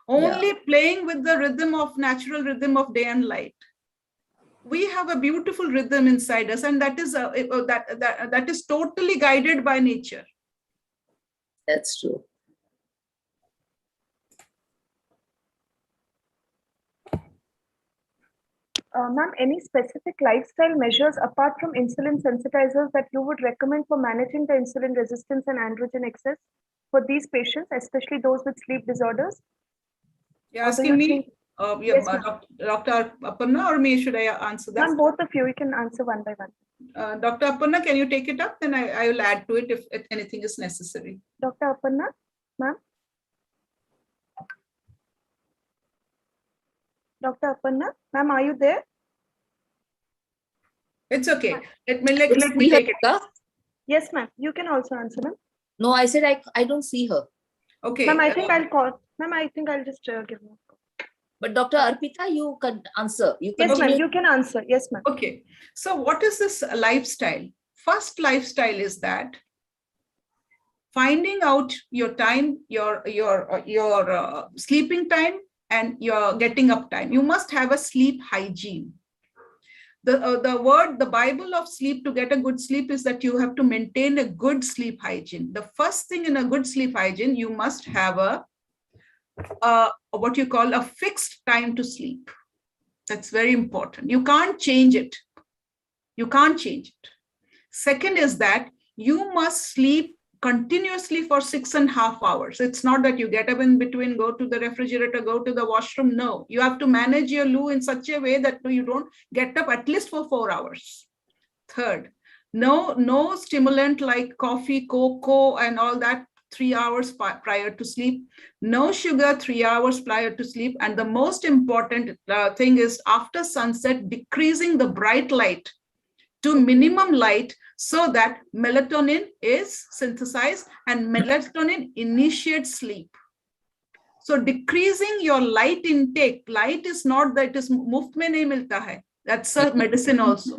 Only playing with the natural rhythm of day and light. We have a beautiful rhythm inside us, and that is totally guided by nature. That's true. Ma'am, any specific lifestyle measures apart from insulin sensitizers that you would recommend for managing the insulin resistance and androgen excess for these patients, especially those with sleep disorders? You're asking me, yes, Dr. Aparna, or me? Should I answer that? Ma'am, both of you, you can answer one by one. Dr. Aparna, can you take it up? Then I will add to it if anything is necessary. Dr. Aparna, ma'am. Dr. Aparna, ma'am, are you there? It's okay. Let me take it up. Yes, ma'am. You can also answer, ma'am. No, I said I don't see her. Okay. Ma'am, I think I'll call. Ma'am, I think I'll just give her a call. But Dr. Arpita, you can answer. Yes, ma'am. You can answer. Yes, ma'am. Okay. So what is this lifestyle? First lifestyle is that finding out your time, your sleeping time and your getting up time. You must have a sleep hygiene. The Bible of sleep, to get a good sleep, is that you have to maintain a good sleep hygiene. The first thing in a good sleep hygiene, you must have what you call a fixed time to sleep. That's very important. You can't change it. You can't change it. Second is that you must sleep continuously for 6.5 hours. It's not that you get up in between, go to the refrigerator, go to the washroom. No, you have to manage your loo in such a way that you don't get up at least for 4 hours. Third, no stimulant like coffee, cocoa, and all that 3 hours prior to sleep. No sugar 3 hours prior to sleep. And the most important thing is after sunset, decreasing the bright light to minimum light so that melatonin is synthesized and melatonin initiates sleep. So decreasing your light intake. Light is not that it is muft mein nahi milta hai. That's a medicine also.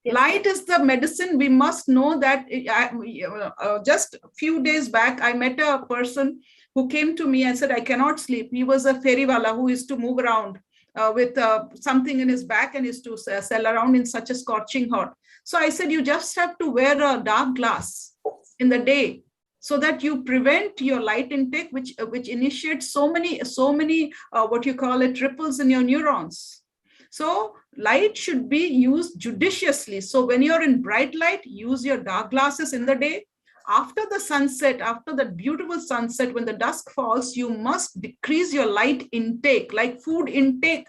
Light is the medicine. We must know that. Just a few days back, I met a person who came to me and said, I cannot sleep. He was a feriwala who used to move around with something in his back and used to sell around in such a scorching hot. So I said, you just have to wear a dark glass in the day so that you prevent your light intake, which initiates so many what you call it, ripples in your neurons. So light should be used judiciously. So when you're in bright light, use your dark glasses in the day. After the sunset, after the beautiful sunset, when the dusk falls, you must decrease your light intake, like food intake.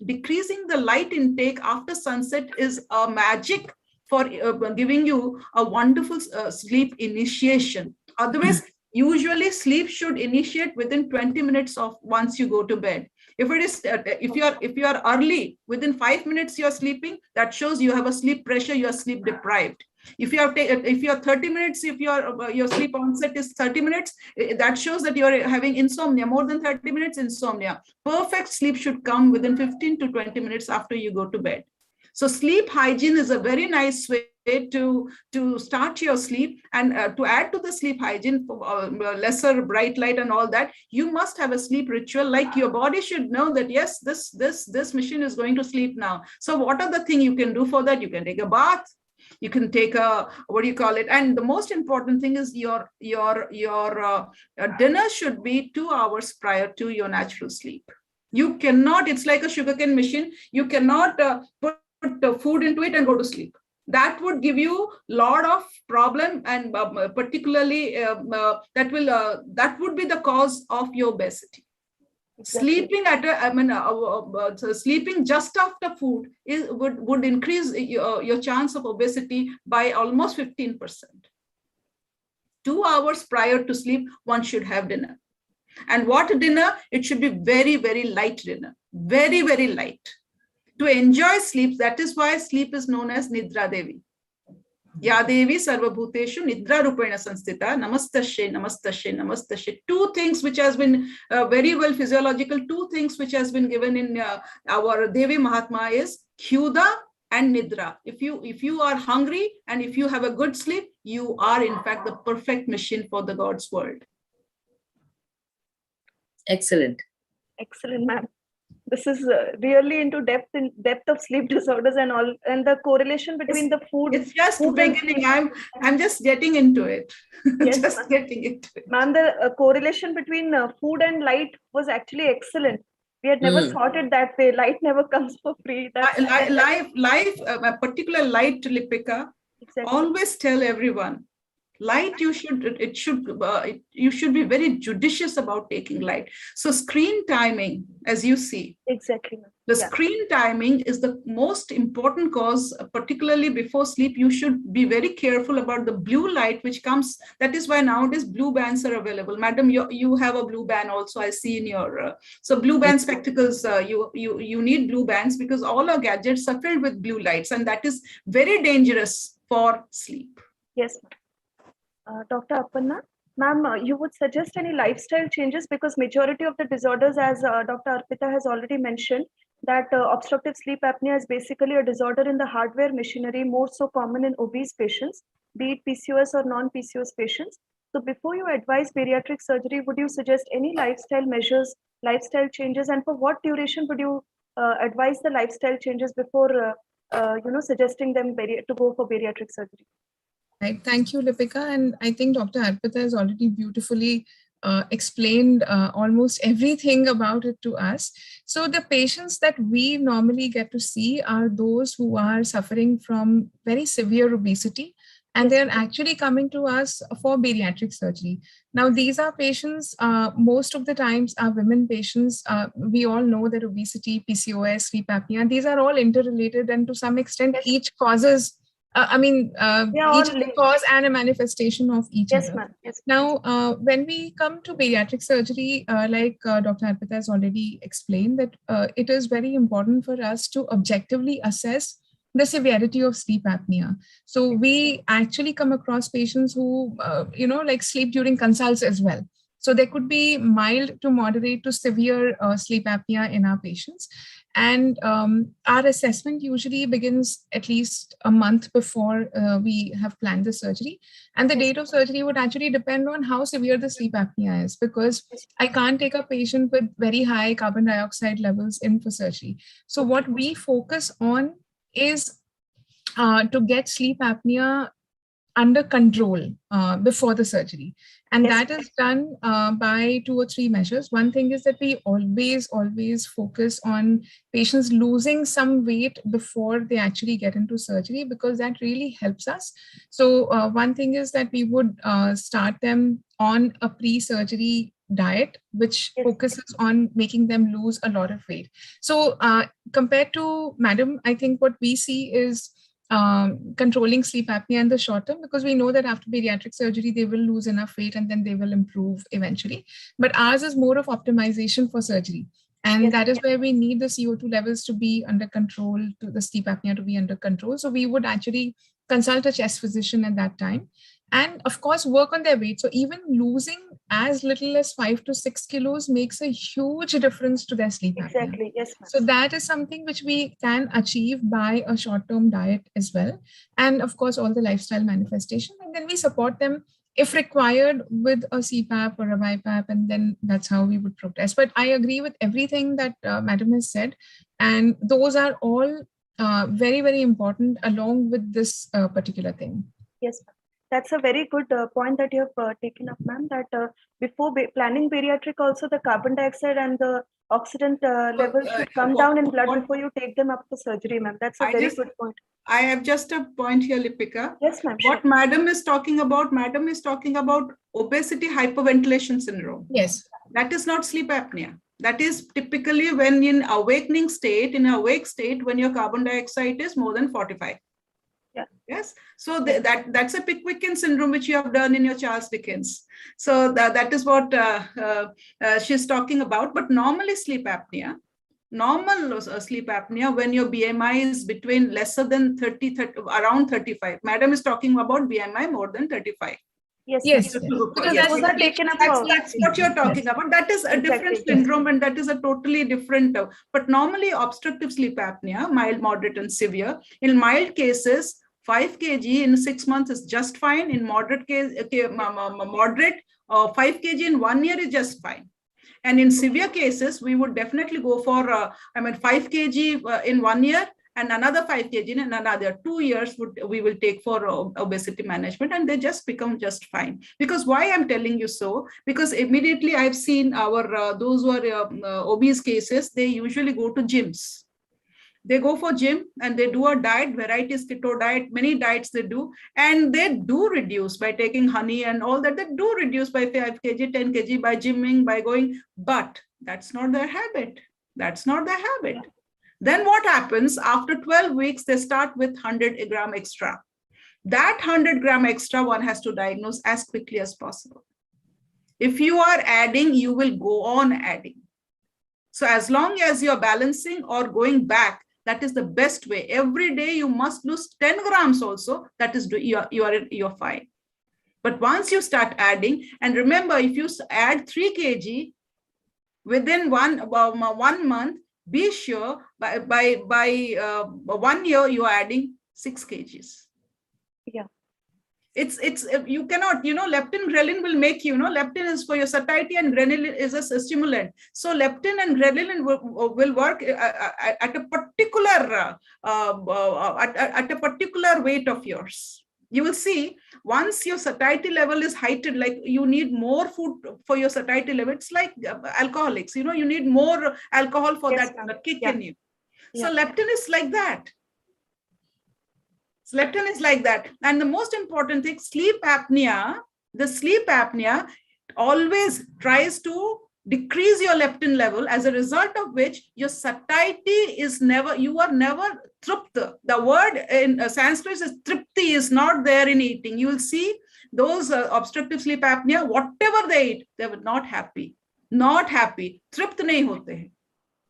Decreasing the light intake after sunset is a magic for giving you a wonderful sleep initiation. Otherwise, usually sleep should initiate within 20 minutes of once you go to bed. If it is, if you are early, within 5 minutes you're sleeping, that shows you have a sleep pressure, you are sleep deprived. If you are 30 minutes, if your sleep onset is 30 minutes, that shows that you are having insomnia, more than 30 minutes insomnia. Perfect sleep should come within 15 to 20 minutes after you go to bed. So sleep hygiene is a very nice way to start your sleep. And to add to the sleep hygiene, lesser bright light and all that, you must have a sleep ritual. Like your body should know that, yes, this machine is going to sleep now. So what are the things you can do for that? You can take a bath. You can take a, what do you call it? And the most important thing is your dinner should be 2 hours prior to your natural sleep. You cannot, it's like a sugarcane machine. You cannot put food into it and go to sleep. That would give you a lot of problem, and particularly that would be the cause of your obesity. Exactly. Sleeping sleeping just after food would increase your chance of obesity by almost 15%. 2 hours prior to sleep, one should have dinner. And what dinner? It should be very, very light dinner. Very, very light. To enjoy sleep, that is why sleep is known as Nidra Devi. Ya Devi Sarvabhuteshu Nidra Rupena Sanstita Namastashe Namastashe Namastashe. Two things which has been very well physiological, two things which has been given in our Devi Mahatma is Khyuda and Nidra. If you are hungry and if you have a good sleep, you are in fact the perfect machine for the God's world. Excellent. Excellent, ma'am. This is really into depth of sleep disorders and all, and the correlation between the food. It's just beginning. I'm just getting into it. Yes, just getting into it. Ma'am, the correlation between food and light was actually excellent. We had never thought it that way. Light never comes for free. Life, particular light, Lipika. Exactly. Always tell everyone. Light, you should be very judicious about taking light. So screen timing, as you see. Exactly. The screen timing is the most important cause, particularly before sleep. You should be very careful about the blue light which comes. That is why nowadays blue bands are available. Madam, you have a blue band also, I see in your, so blue band spectacles, you need blue bands because all our gadgets are filled with blue lights, and that is very dangerous for sleep. Yes. Dr. Aparna, ma'am, you would suggest any lifestyle changes, because majority of the disorders, as Dr. Arpita has already mentioned, that obstructive sleep apnea is basically a disorder in the hardware machinery, more so common in obese patients, be it PCOS or non-PCOS patients. So before you advise bariatric surgery, would you suggest any lifestyle measures, lifestyle changes, and for what duration would you advise the lifestyle changes before suggesting them to go for bariatric surgery? Right. Thank you, Lipika. And I think Dr. Arpita has already beautifully explained almost everything about it to us. So the patients that we normally get to see are those who are suffering from very severe obesity and they're actually coming to us for bariatric surgery. Now, these are patients, most of the times are women patients. We all know that obesity, PCOS, sleep apnea, these are all interrelated, and to some extent, each causes, each is a cause and a manifestation of each other. Ma'am. Yes. Now, when we come to bariatric surgery, like Dr. Arpita has already explained, that it is very important for us to objectively assess the severity of sleep apnea. So we actually come across patients who, sleep during consults as well. So there could be mild to moderate to severe sleep apnea in our patients. And our assessment usually begins at least a month before we have planned the surgery. And the date of surgery would actually depend on how severe the sleep apnea is, because I can't take a patient with very high carbon dioxide levels in for surgery. So what we focus on is to get sleep apnea under control before the surgery. And that is done by 2 or 3 measures. One thing is that we always focus on patients losing some weight before they actually get into surgery, because that really helps us. So one thing is that we would start them on a pre-surgery diet, which focuses on making them lose a lot of weight. So compared to Madam, I think what we see is controlling sleep apnea in the short term, because we know that after bariatric surgery, they will lose enough weight and then they will improve eventually. But ours is more of optimization for surgery. And that is where we need the CO2 levels to be under control, to the sleep apnea to be under control. So we would actually consult a chest physician at that time. And of course, work on their weight. So even losing as little as 5 to 6 kilos makes a huge difference to their sleep apnea. Exactly, yes. So that is something which we can achieve by a short-term diet as well. And of course, all the lifestyle manifestation. And then we support them if required with a CPAP or a BiPAP, and then that's how we would progress. But I agree with everything that Madam has said. And those are all very, very important along with this particular thing. Yes, that's a very good point that you have taken up, ma'am, that before planning bariatric also, the carbon dioxide and the oxidant levels should come down in blood before you take them up for surgery, ma'am. That's a very good point. I have just a point here, Lipika. Yes, ma'am. What Madam is talking about obesity hyperventilation syndrome. Yes. That is not sleep apnea. That is typically when in awake state, when your carbon dioxide is more than 45. Yes. So that's a Pickwickian syndrome, which you have done in your Charles Dickens. So that is what she's talking about. But normally normal sleep apnea, when your BMI is between lesser than 30, around 35. Madam is talking about BMI more than 35. Yes. Because that's what you're talking about. That is a different syndrome, and that is a totally different. But normally obstructive sleep apnea, mild, moderate, and severe. In mild cases, 5 kg in 6 months is just fine. In moderate case, moderate, 5 kg in 1 year is just fine. And in severe cases, we would definitely go for 5 kg in 1 year, and another 5 kg in another 2 years we will take for obesity management, and they just become just fine. Because why I'm telling you so? Because immediately I've seen those who are obese cases, they usually go to gyms. They go for gym and they do a diet, varieties keto diet, many diets they do, and they do reduce by taking honey and all that. They do reduce by 5 kg, 10 kg by gymming, by going, but that's not their habit. That's not their habit. Then what happens? After 12 weeks, they start with 100 gram extra. That 100 gram extra one has to diagnose as quickly as possible. If you are adding, you will go on adding. So as long as you're balancing or going back, that is the best way. Every day you must lose 10 grams also. That is, you're fine. But once you start adding, and remember, if you add 3 kg within 1 month, be sure by 1 year you are adding 6 kgs. Yeah. It's you cannot, leptin, ghrelin will make leptin is for your satiety and ghrelin is a stimulant. So leptin and ghrelin will work at a particular weight of yours. You will see once your satiety level is heightened, like you need more food for your satiety level. It's like alcoholics, you need more alcohol for that kick in you. So leptin is like that. Leptin is like that. And the most important thing, sleep apnea, the sleep apnea always tries to decrease your leptin level, as a result of which your satiety is never, you are never tripta. The word in Sanskrit is tripti, is not there in eating. You will see those obstructive sleep apnea, whatever they eat, they were not happy. Not happy. Tript nahi hote hai.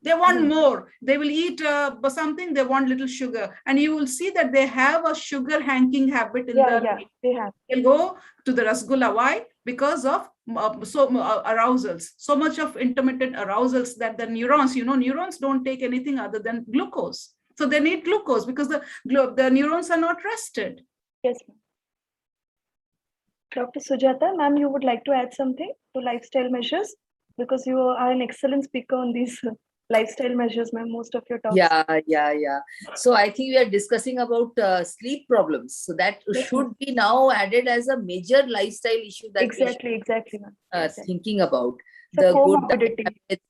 They want more. They will eat something, they want little sugar. And you will see that they have a sugar hanking habit in they have. They'll go to the rasgulla. Why? Because of arousals. So much of intermittent arousals that the neurons, neurons don't take anything other than glucose. So they need glucose because the neurons are not rested. Yes, ma'am. Dr. Sujata, ma'am, you would like to add something to lifestyle measures? Because you are an excellent speaker on these lifestyle measures, ma'am, most of your talks. Yeah. So I think we are discussing about sleep problems. So that should be now added as a major lifestyle issue that exactly, ma'am. Thinking about. So the good diet,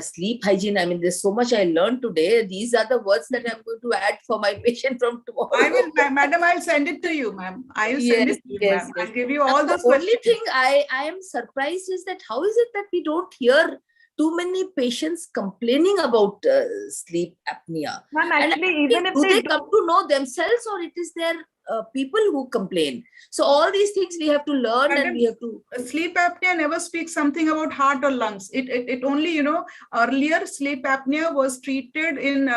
sleep hygiene. I mean, there's so much I learned today. These are the words that I'm going to add for my patient from tomorrow. I will, madam, I'll send it to you, ma'am. I will send it to you, ma'am. I'll give you all those questions. The only thing I am surprised is that how is it that we don't hear too many patients complaining about sleep apnea? Ma'am, actually, even if they come to know themselves, or it is their people who complain? So all these things we have to learn, madam, and we have to. Sleep apnea never speaks something about heart or lungs. It only, earlier sleep apnea was treated in,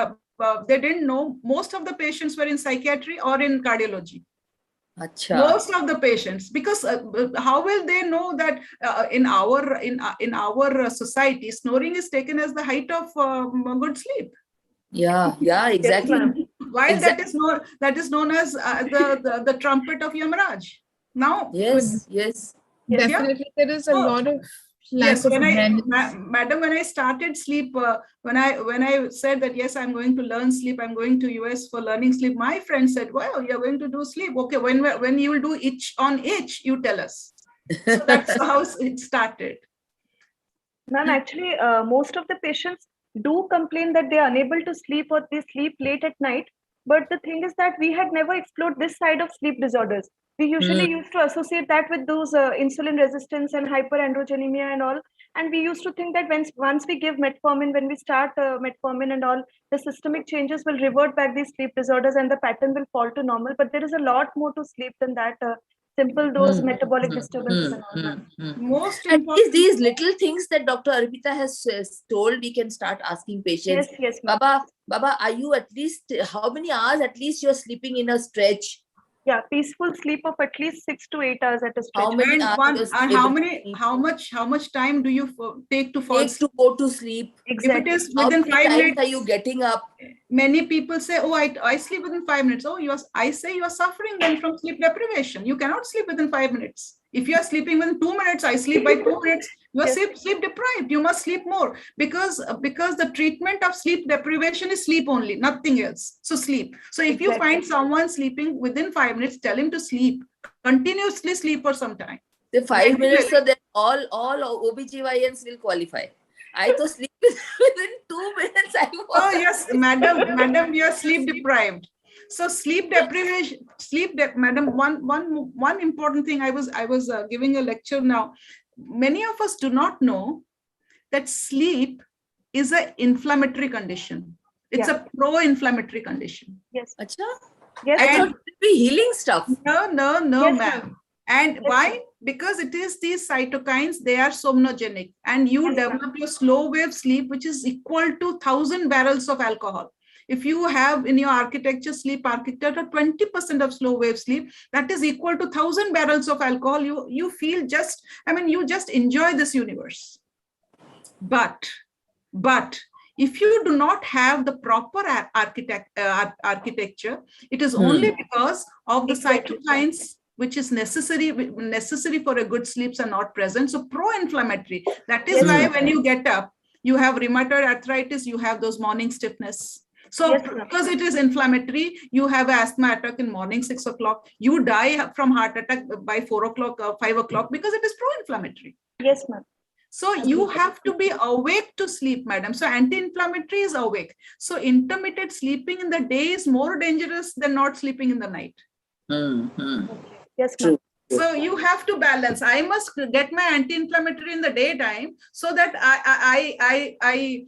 they didn't know, most of the patients were in psychiatry or in cardiology. Achha. Most of the patients, because how will they know that in our society, snoring is taken as the height of good sleep? Yeah, exactly. While exactly. that is known as the trumpet of Yamaraj. Now, yes, definitely, there is a lot of. Yes, madam, when I started sleep, when I said that, yes, I'm going to learn sleep, I'm going to US for learning sleep, my friend said, well, you're going to do sleep. Okay, when you will do each on each, you tell us. So that's how it started. Ma'am, actually, most of the patients do complain that they are unable to sleep or they sleep late at night. But the thing is that we had never explored this side of sleep disorders. We usually used to associate that with those insulin resistance and hyperandrogenemia and all. And we used to think that once we give metformin, when we start metformin and all, the systemic changes will revert back these sleep disorders and the pattern will fall to normal. But there is a lot more to sleep than that. Simple dose metabolic disturbances and all. Most important. These little things that Dr. Arpita has told, we can start asking patients. Yes, Baba, are you at least, how many hours at least you're sleeping in a stretch? Yeah, peaceful sleep of at least 6 to 8 hours at a stretch. How much time do you take to fall asleep? To go to sleep? Exactly. If it is within 5 minutes, are you getting up? Many people say, oh, I sleep within 5 minutes. Oh, I say you are suffering then from sleep deprivation. You cannot sleep within 5 minutes. If you are sleeping within 2 minutes, I sleep by 2 minutes. You are sleep deprived. You must sleep more because the treatment of sleep deprivation is sleep only, nothing else. So sleep. So if you find someone sleeping within 5 minutes, tell him to sleep. Continuously sleep for some time. The 5 minutes, so then all OBGYNs will qualify. I to sleep within 2 minutes. Oh yes, madam, you are sleep deprived. So sleep deprivation, madam. One important thing. I was giving a lecture now. Many of us do not know that sleep is an inflammatory condition. It's a pro-inflammatory condition. Yes. Achha? Yes. I thought it would be healing stuff. No, yes, ma'am. And why? Because it is these cytokines, they are somnogenic, and you develop your slow wave sleep, which is equal to 1,000 barrels of alcohol. If you have in your architecture, sleep architecture, 20% of slow wave sleep, that is equal to 1,000 barrels of alcohol. You feel you just enjoy this universe. But if you do not have the proper architecture, it is only because of the cytokines which is necessary for a good sleeps are not present. So pro-inflammatory. That is why when you get up, you have rheumatoid arthritis, you have those morning stiffness. So because it is inflammatory, you have an asthma attack in morning 6 o'clock. You die from heart attack by 4 o'clock or 5 o'clock because it is pro-inflammatory. Yes, ma'am. So you have to be awake to sleep, madam. So anti-inflammatory is awake. So intermittent sleeping in the day is more dangerous than not sleeping in the night. Yes, True. ma'am. So you have to balance. I must get my anti-inflammatory in the daytime so that I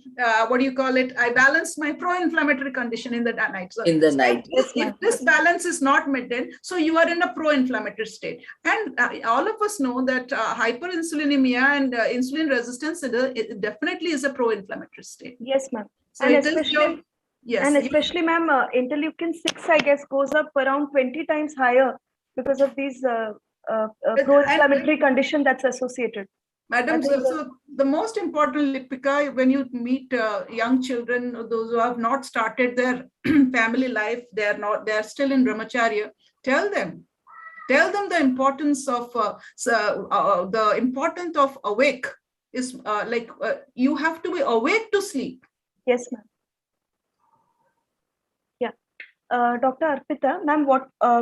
what do you call it? I balance my pro-inflammatory condition in the night. So In the night. if this balance is not maintained, so you are in a pro-inflammatory state. And all of us know that hyperinsulinemia and insulin resistance it definitely is a pro-inflammatory state. Yes, ma'am. So And it is especially, your, yes, and especially, ma'am, interleukin 6, I guess, goes up around 20 times higher because of these pro-inflammatory condition that's associated. Madam, so the most important, Lipika, when you meet young children, those who have not started their family life, they're still in brahmacharya, tell them the importance of awake is you have to be awake to sleep. Yes, ma'am. Yeah. Dr. Arpita, ma'am,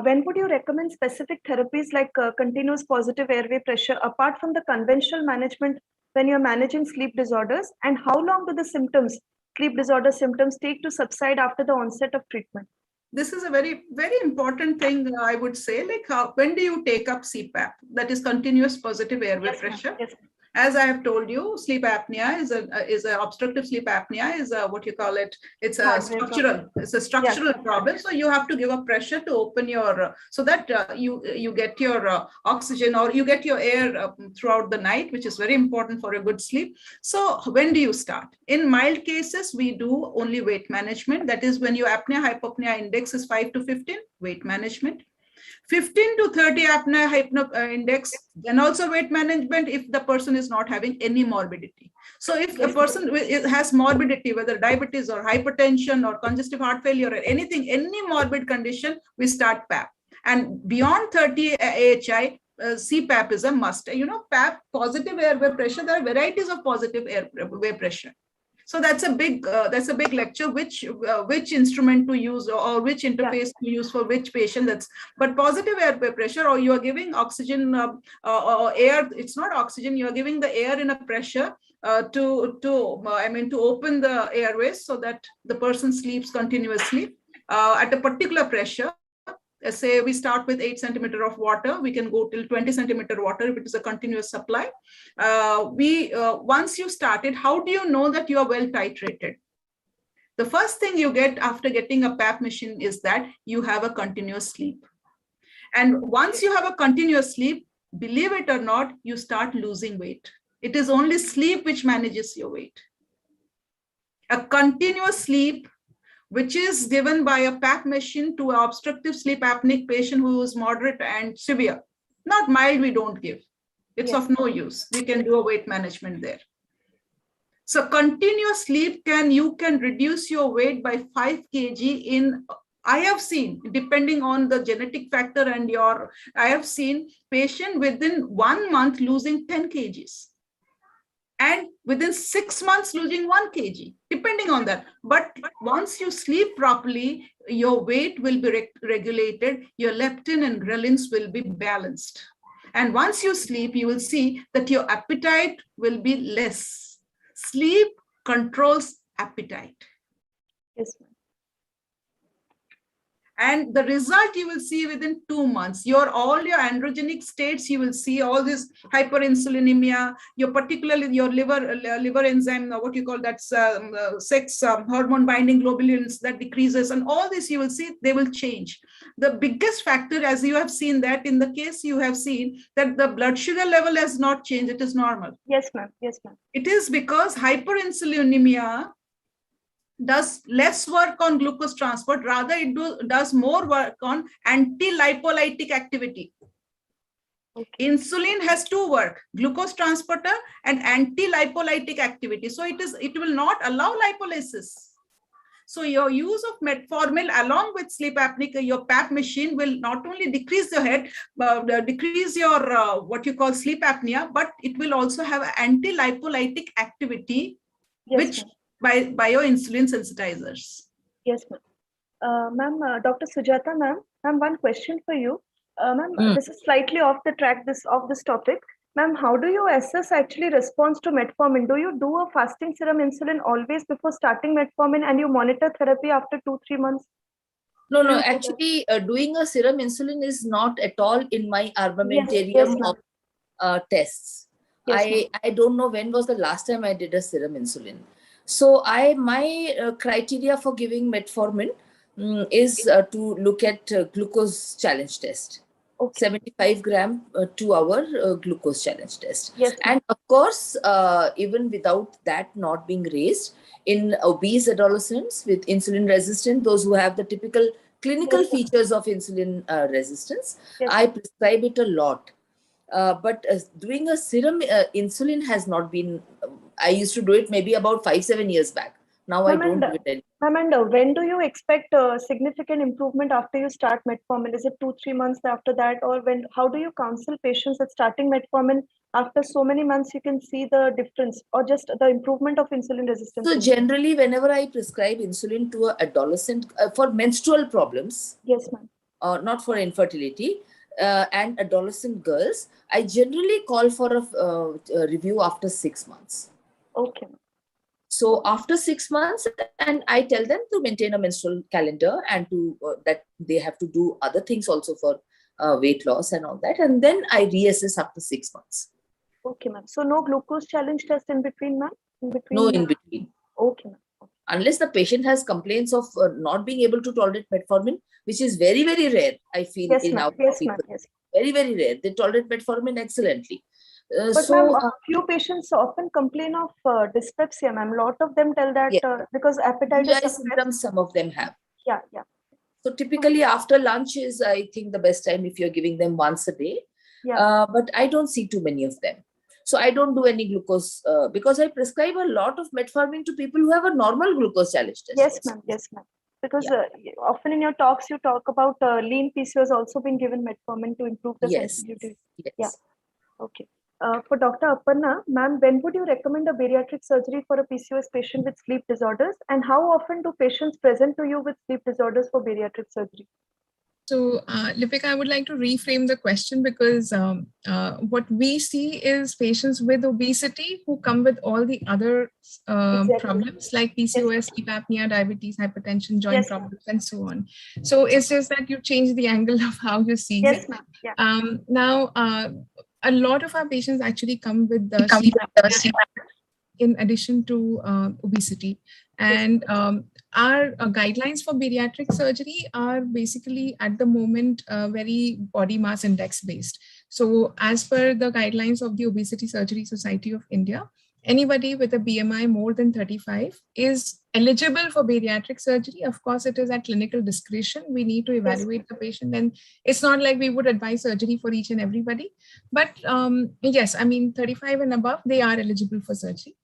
when would you recommend specific therapies like continuous positive airway pressure apart from the conventional management when you're managing sleep disorders? And how long do the sleep disorder symptoms take to subside after the onset of treatment? This is a very, very important thing, I would say, like when do you take up CPAP, that is continuous positive airway pressure? Yes. As I have told you, sleep apnea is a obstructive sleep apnea is a, what you call it? It's a structural problem. So you have to give a pressure to open your so that you get your oxygen or you get your air throughout the night, which is very important for a good sleep. So when do you start? In mild cases, we do only weight management. That is when your apnea hypopnea index is 5 to 15, weight management. 15 to 30 apnea index, then also weight management if the person is not having any morbidity. So if a person has morbidity, whether diabetes or hypertension or congestive heart failure or anything, any morbid condition, we start PAP. And beyond 30 AHI, CPAP is a must. You know, PAP, positive airway pressure, there are varieties of positive airway pressure. So that's a big lecture, which instrument to use or which interface to use for which patient. But positive airway pressure, or you are giving oxygen or air. It's not oxygen. You are giving the air in a pressure to open the airways so that the person sleeps continuously at a particular pressure. Say we start with 8 centimeter of water, we can go till 20 centimeter water if it is a continuous supply. Once you started, how do you know that you are well titrated? The first thing you get after getting a PAP machine is that you have a continuous sleep. And once you have a continuous sleep, believe it or not, you start losing weight. It is only sleep which manages your weight. A continuous sleep, which is given by a PAP machine to an obstructive sleep apneic patient who is moderate and severe. Not mild, we don't give. It's of no use. We can do a weight management there. So continuous sleep you can reduce your weight by 5 kg in, I have seen, depending on the genetic factor and I have seen patient within 1 month losing 10 kgs. And within 6 months losing 1 kg, depending on that. But once you sleep properly, your weight will be regulated, your leptin and ghrelins will be balanced. And once you sleep, you will see that your appetite will be less. Sleep controls appetite. Yes, ma'am. And the result you will see within 2 months. All your androgenic states, you will see all this hyperinsulinemia, particularly your liver enzyme, what you call that, sex hormone binding globulins that decreases, and all this you will see, they will change. The biggest factor, as you have seen that in the case you have seen, that the blood sugar level has not changed, it is normal. Yes, ma'am. Yes, ma'am. It is because hyperinsulinemia does less work on glucose transport, rather it does more work on anti-lipolytic activity. Okay. Insulin has 2 work, glucose transporter and anti-lipolytic activity. So it will not allow lipolysis. So your use of metformin along with sleep apnea, your PAP machine will not only decrease your decrease your what you call sleep apnea, but it will also have anti-lipolytic activity, which by your insulin sensitizers. Yes, ma'am. Ma'am, Dr. Sujata, ma'am, one question for you. Ma'am, this is slightly off the track of this topic. Ma'am, how do you assess actually response to metformin? Do you do a fasting serum insulin always before starting metformin and you monitor therapy after 2-3 months? No, Do no, you do that? actually doing a serum insulin is not at all in my armamentarium Yes, ma'am. of tests. Yes, I don't know when was the last time I did a serum insulin. So my criteria for giving metformin is to look at glucose challenge test. Okay. 75 gram 2-hour glucose challenge test. Yes, And of course, even without that not being raised, in obese adolescents with insulin resistant, those who have the typical clinical Yes, features of insulin resistance, yes. I prescribe it a lot. But doing a serum insulin has not been, I used to do it maybe about 5-7 years back. Now I don't do it anymore. Ma'am, and when do you expect a significant improvement after you start metformin? Is it 2-3 months after that, or when? How do you counsel patients that starting metformin after so many months you can see the difference, or just the improvement of insulin resistance? So generally, whenever I prescribe insulin to an adolescent for menstrual problems, yes, ma'am, not for infertility, and adolescent girls, I generally call for a review after 6 months. Okay. So after 6 months, and I tell them to maintain a menstrual calendar and to that they have to do other things also for weight loss and all that. And then I reassess after 6 months. Okay, ma'am. So no glucose challenge test in between, ma'am? No in between. Okay, ma'am. Okay. Unless the patient has complaints of not being able to tolerate metformin, which is very, very rare, I feel, yes, in our yes, people. Yes. Very, very rare. They tolerate metformin excellently. But ma'am, a few patients often complain of dyspepsia, ma'am. A lot of them tell that because appetite is suppressed. Symptoms some of them have. Yeah. So typically after lunch is, I think, the best time if you're giving them once a day. Yeah. But I don't see too many of them. So I don't do any glucose because I prescribe a lot of metformin to people who have a normal glucose challenge test. Yes, ma'am. Yes, ma'am. Because often in your talks, you talk about lean PCOS also being given metformin to improve the sensitivity. Yes. Yeah. Okay. For Dr. Aparna, ma'am, when would you recommend a bariatric surgery for a PCOS patient with sleep disorders? And how often do patients present to you with sleep disorders for bariatric surgery? So, Lipika, I would like to reframe the question because what we see is patients with obesity who come with all the other problems like PCOS, sleep apnea, diabetes, hypertension, joint problems, and so on. So it's just that you change the angle of how you see it. Now, a lot of our patients actually come with the sleep apnea in addition to obesity. And our guidelines for bariatric surgery are basically at the moment very body mass index based. So as per the guidelines of the Obesity Surgery Society of India, anybody with a BMI more than 35 is eligible for bariatric surgery. Of course, it is at clinical discretion. We need to evaluate the patient, and it's not like we would advise surgery for each and everybody. But yes, I mean, 35 and above, they are eligible for surgery.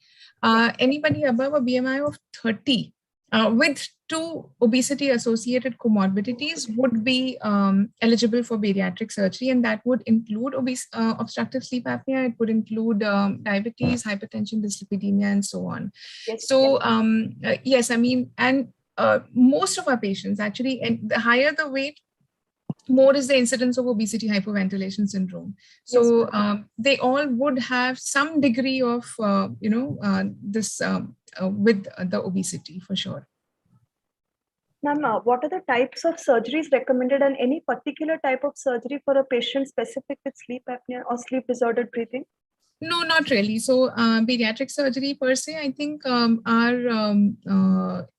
Anybody above a BMI of 30 with 2 obesity-associated comorbidities would be eligible for bariatric surgery, and that would include obstructive sleep apnea. It would include diabetes, hypertension, dyslipidemia, and so on. So yes, I mean, and most of our patients actually, and the higher the weight, more is the incidence of obesity hypoventilation syndrome. So they all would have some degree of, this with the obesity for sure. Ma'am, what are the types of surgeries recommended and any particular type of surgery for a patient specific with sleep apnea or sleep disordered breathing? No, not really. So bariatric surgery per se, I think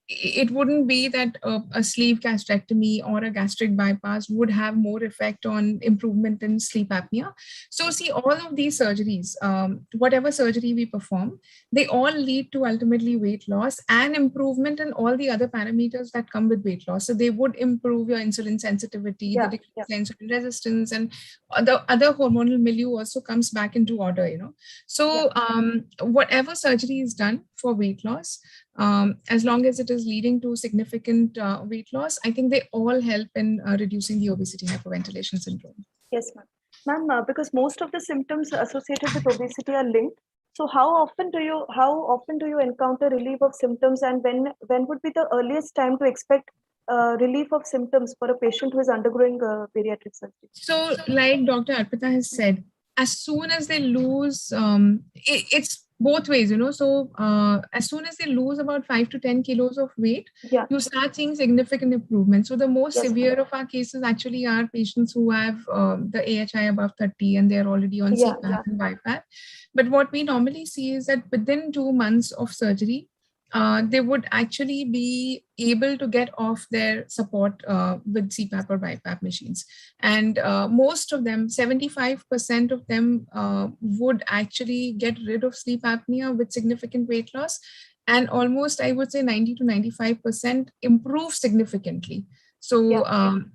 it wouldn't be that a sleeve gastrectomy or a gastric bypass would have more effect on improvement in sleep apnea. So see, all of these surgeries, whatever surgery we perform, they all lead to ultimately weight loss and improvement in all the other parameters that come with weight loss. So they would improve your insulin sensitivity, the insulin resistance, and the other hormonal milieu also comes back into order, So whatever surgery is done for weight loss, as long as it is leading to significant weight loss, I think they all help in reducing the obesity hypoventilation syndrome. Yes, ma'am. Ma'am, because most of the symptoms associated with obesity are linked. So how often do you encounter relief of symptoms, and when would be the earliest time to expect relief of symptoms for a patient who is undergoing bariatric surgery? So like Dr. Arpita has said, as soon as they lose, it's both ways, So as soon as they lose about 5 to 10 kilos of weight, you start seeing significant improvement. So the most severe of our cases actually are patients who have the AHI above 30 and they're already on CPAP and BiPAP. But what we normally see is that within 2 months of surgery, they would actually be able to get off their support with CPAP or BiPAP machines. And most of them, 75% of them would actually get rid of sleep apnea with significant weight loss. And almost, I would say 90 to 95% improve significantly. So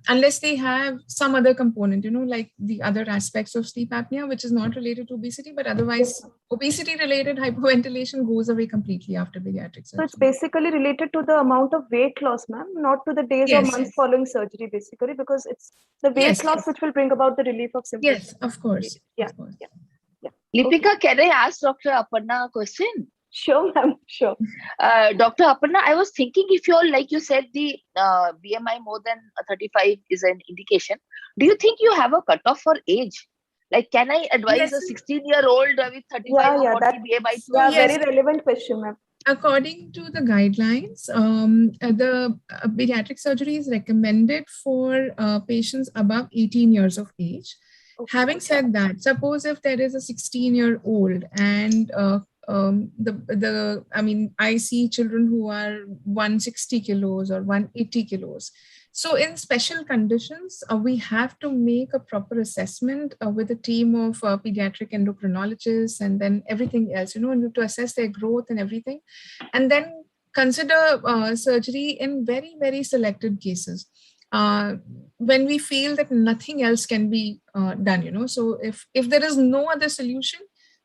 unless they have some other component, like the other aspects of sleep apnea, which is not related to obesity, but otherwise obesity-related hyperventilation goes away completely after bariatric surgery. So it's basically related to the amount of weight loss, ma'am, not to the days or months following surgery, basically, because it's the weight loss which will bring about the relief of symptoms. Yes, of course. Yeah. Lipika, can I ask Dr. Aparna a question? Sure, ma'am. Sure. Dr. Aparna, I was thinking if you're, like you said, the BMI more than 35 is an indication. Do you think you have a cutoff for age? Like, can I advise a 16-year-old with 35 or 40 BMI? Very relevant question, ma'am. According to the guidelines, the bariatric surgery is recommended for patients above 18 years of age. Having said that, suppose if there is a 16-year-old and I see children who are 160 kilos or 180 kilos. So in special conditions, we have to make a proper assessment with a team of pediatric endocrinologists and then everything else, to assess their growth and everything. And then consider surgery in very, very selected cases. When we feel that nothing else can be done, So if there is no other solution,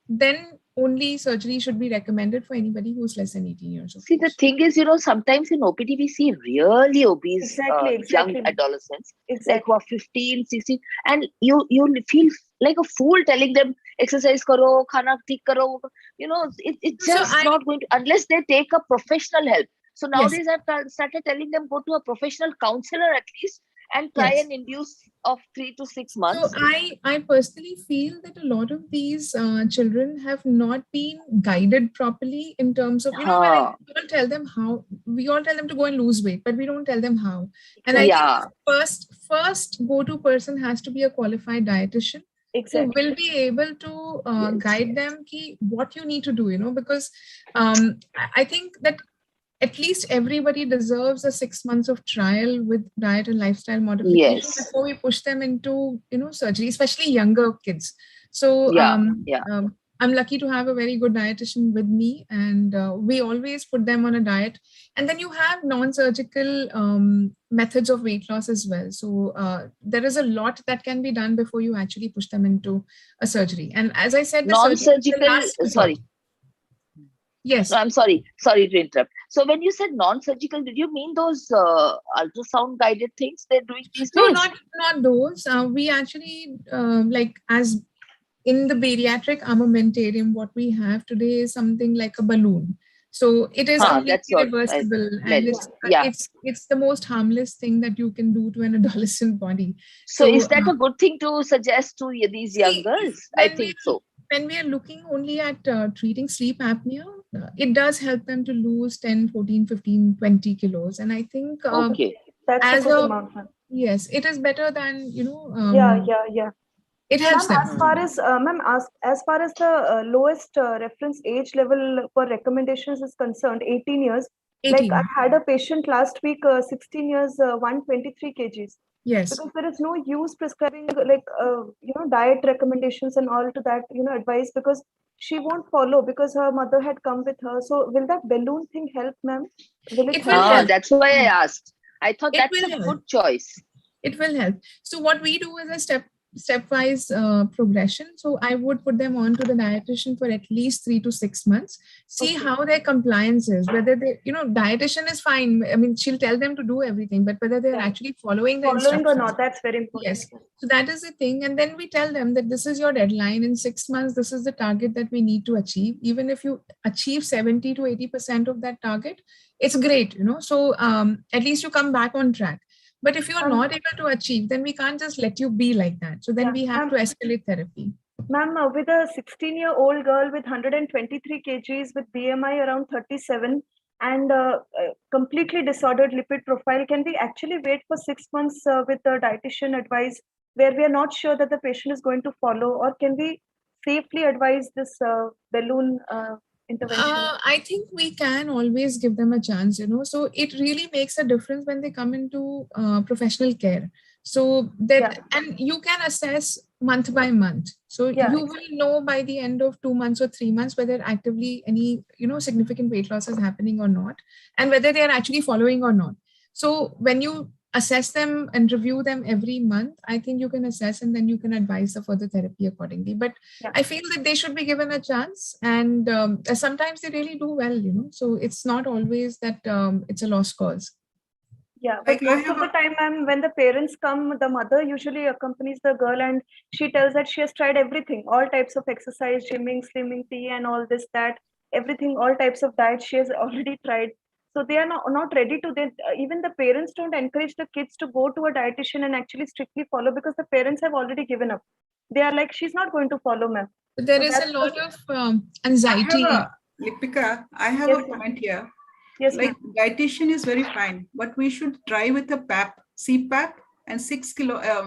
then only surgery should be recommended for anybody who's less than 18 years old. See, the thing is, sometimes in OPD, we see really obese young adolescents, like who are 15, 16, and you feel like a fool telling them, exercise karo, khana theek karo. It's just not going to, unless they take a professional help. So nowadays I've started telling them, go to a professional counselor at least and try and induce of 3 to 6 months. So I personally feel that a lot of these children have not been guided properly in terms of, we all tell them how, we all tell them to go and lose weight, but we don't tell them how. And I think first go-to person has to be a qualified dietitian. Exactly. Who will be able to guide them what you need to do, because I think that at least everybody deserves a 6 months of trial with diet and lifestyle modification before we push them into, surgery, especially younger kids. So I'm lucky to have a very good dietitian with me, and we always put them on a diet. And then you have non-surgical methods of weight loss as well. So there is a lot that can be done before you actually push them into a surgery. And as I said, non-surgical, Yes. No, I'm sorry to interrupt. So when you said non-surgical, did you mean those ultrasound guided things they're doing these days? No, not those. We actually, as in the bariatric armamentarium, what we have today is something like a balloon. So it is completely reversible, and it's the most harmless thing that you can do to an adolescent body. So is that a good thing to suggest to these young girls? I think so. When we are looking only at treating sleep apnea, it does help them to lose 10, 14, 15, 20 kilos. And I think that's a good amount. Yes, it is better than, It helps them. As far as the lowest reference age level for recommendations is concerned, 18 years. 18. Like I had a patient last week, 16 years, 123 kgs. Yes. Because there is no use prescribing diet recommendations and all to that, advice, because she won't follow because her mother had come with her. So will that balloon thing help, ma'am? Will it help? That's why I asked. I thought that's a good choice. It will help. So what we do is a stepwise progression. So I would put them on to the dietitian for at least 3 to 6 months, see how their compliance is, whether they, dietitian is fine. I mean, she'll tell them to do everything, but whether they're actually following the instructions or not, that's very important. Yes. So that is the thing. And then we tell them that this is your deadline. In 6 months, this is the target that we need to achieve. Even if you achieve 70 to 80% of that target, it's great, So at least you come back on track. But if you're not able to achieve, then we can't just let you be like that. So then we have to escalate therapy. Ma'am, with a 16-year-old girl with 123 kgs with BMI around 37 and completely disordered lipid profile, can we actually wait for 6 months with the dietitian advice where we are not sure that the patient is going to follow, or can we safely advise this balloon intervention? I think we can always give them a chance, so it really makes a difference when they come into professional care. So that, and you can assess month by month. So you will know by the end of 2 months or 3 months whether actively any, significant weight loss is happening or not, and whether they are actually following or not. So when you assess them and review them every month, I think you can assess and then you can advise the further therapy accordingly. But I feel that they should be given a chance, and sometimes they really do well, so it's not always that it's a lost cause. Yeah, but most of the time, ma'am, when the parents come, the mother usually accompanies the girl and she tells that she has tried everything, all types of exercise, gymming, slimming, tea, and all this, that, everything, all types of diet she has already tried. So they are not ready to, even the parents don't encourage the kids to go to a dietitian and actually strictly follow, because the parents have already given up. They are like, she's not going to follow, ma'am. But there is a lot of anxiety. Lipika, I have a comment here. Yes, like dietitian is very fine, but we should try with a PAP, CPAP, and 6 kilometer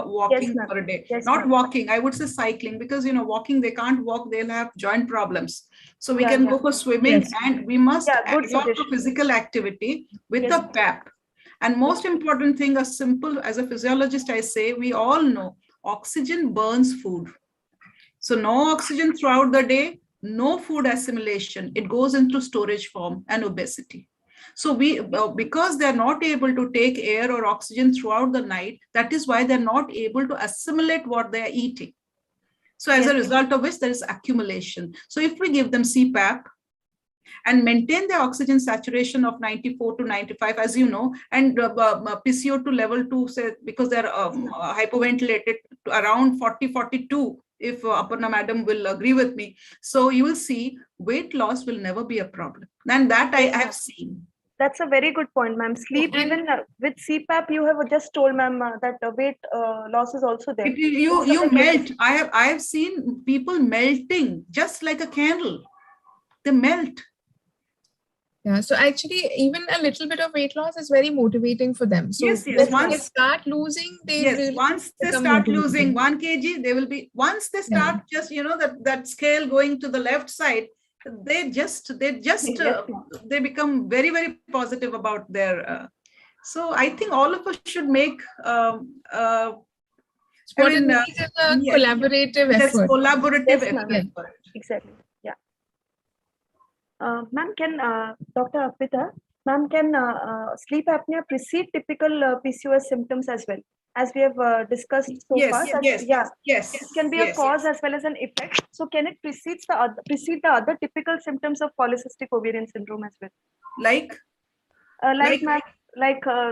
walking per day. Not walking, I would say cycling, because walking, they can't walk, they'll have joint problems. So we can go for swimming, and we must add to physical activity with the PAP. And most important thing, as a physiologist, I say, we all know oxygen burns food. So no oxygen throughout the day, no food assimilation, it goes into storage form and obesity. So because they're not able to take air or oxygen throughout the night, that is why they're not able to assimilate what they're eating. So as a result of which there is accumulation. So if we give them CPAP and maintain the oxygen saturation of 94 to 95, as you know, and PCO2 level 2, say, because they're hypoventilated to around 40, 42, if Aparna madam will agree with me. So you will see weight loss will never be a problem. And that I have seen. That's a very good point, ma'am. Sleep, even with CPAP, you have just told, ma'am, that weight loss is also there. You melt. I have seen people melting just like a candle. They melt. Yeah, so actually, even a little bit of weight loss is very motivating for them. So yes, once they start losing, once they start losing 1 kg, they will be, once they start just, that scale going to the left side, they become very, very positive about their, so I think all of us should make, what it needs is a collaborative effort. Collaborative effort. Exactly. Yeah. Ma'am, can Dr. Arpita, ma'am, can sleep apnea precede typical PCOS symptoms as well, as we have discussed so far? Yes. It can be a cause as well as an effect. So can it precede the other typical symptoms of polycystic ovarian syndrome as well? Like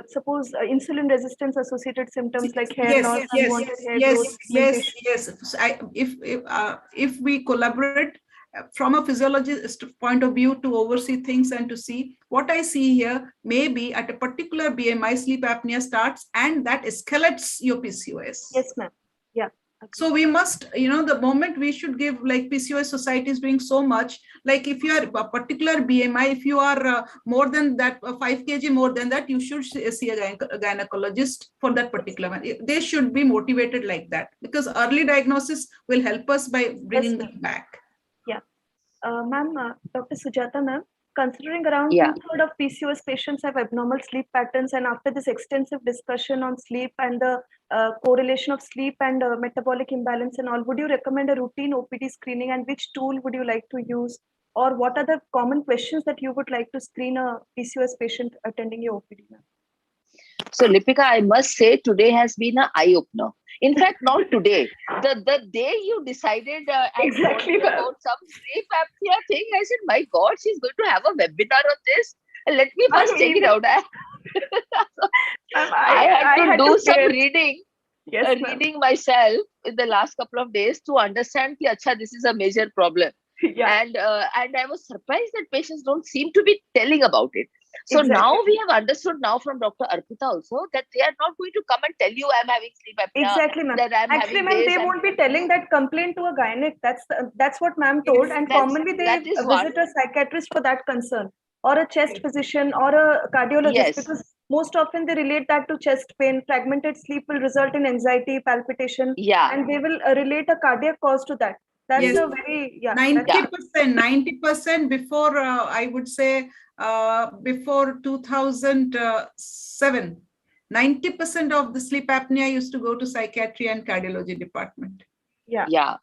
suppose insulin resistance associated symptoms like hair loss, unwanted hair growth. Yes. If we collaborate from a physiologist point of view to oversee things and to see what I see here, maybe at a particular BMI, sleep apnea starts and that escalates your PCOS. Yes, ma'am. Yeah. Okay. So we must, the moment we should give, like PCOS society is doing so much, like if you are a particular BMI, if you are more than that, 5 kg more than that, you should see a gynecologist for that particular one. They should be motivated like that, because early diagnosis will help us by bringing them back. Yeah. Ma'am, Dr. Sujata, ma'am, considering around 2/3 of PCOS patients have abnormal sleep patterns, and after this extensive discussion on sleep and the correlation of sleep and metabolic imbalance and all, would you recommend a routine OPD screening, and which tool would you like to use, or what are the common questions that you would like to screen a PCOS patient attending your OPD, ma'am? So Lipika, I must say today has been an eye-opener. In fact, not today. The day you decided and told me about some sleep apnea thing, I said, my God, she's going to have a webinar on this. Let me first check it out. I had to do some reading. Reading myself in the last couple of days to understand that this is a major problem. And I was surprised that patients don't seem to be telling about it. So Exactly. now we have understood now from Dr. Arpita also that they are not going to come and tell you I'm having sleep apnea. Exactly, ma'am. That I'm Actually, having ma'am, this they and won't be telling that complaint to a gynec. That's what ma'am told. Yes, And that's- commonly they that is visit one. a psychiatrist for that concern, or a chest physician, or a cardiologist, Yes. because most often they relate that to chest pain. Fragmented sleep will result in anxiety, palpitation, Yeah. and they will relate a cardiac cause to that. That's Yes. a very 90% before, I would say, before 2007, 90% of the sleep apnea used to go to psychiatry and cardiology department. Yeah.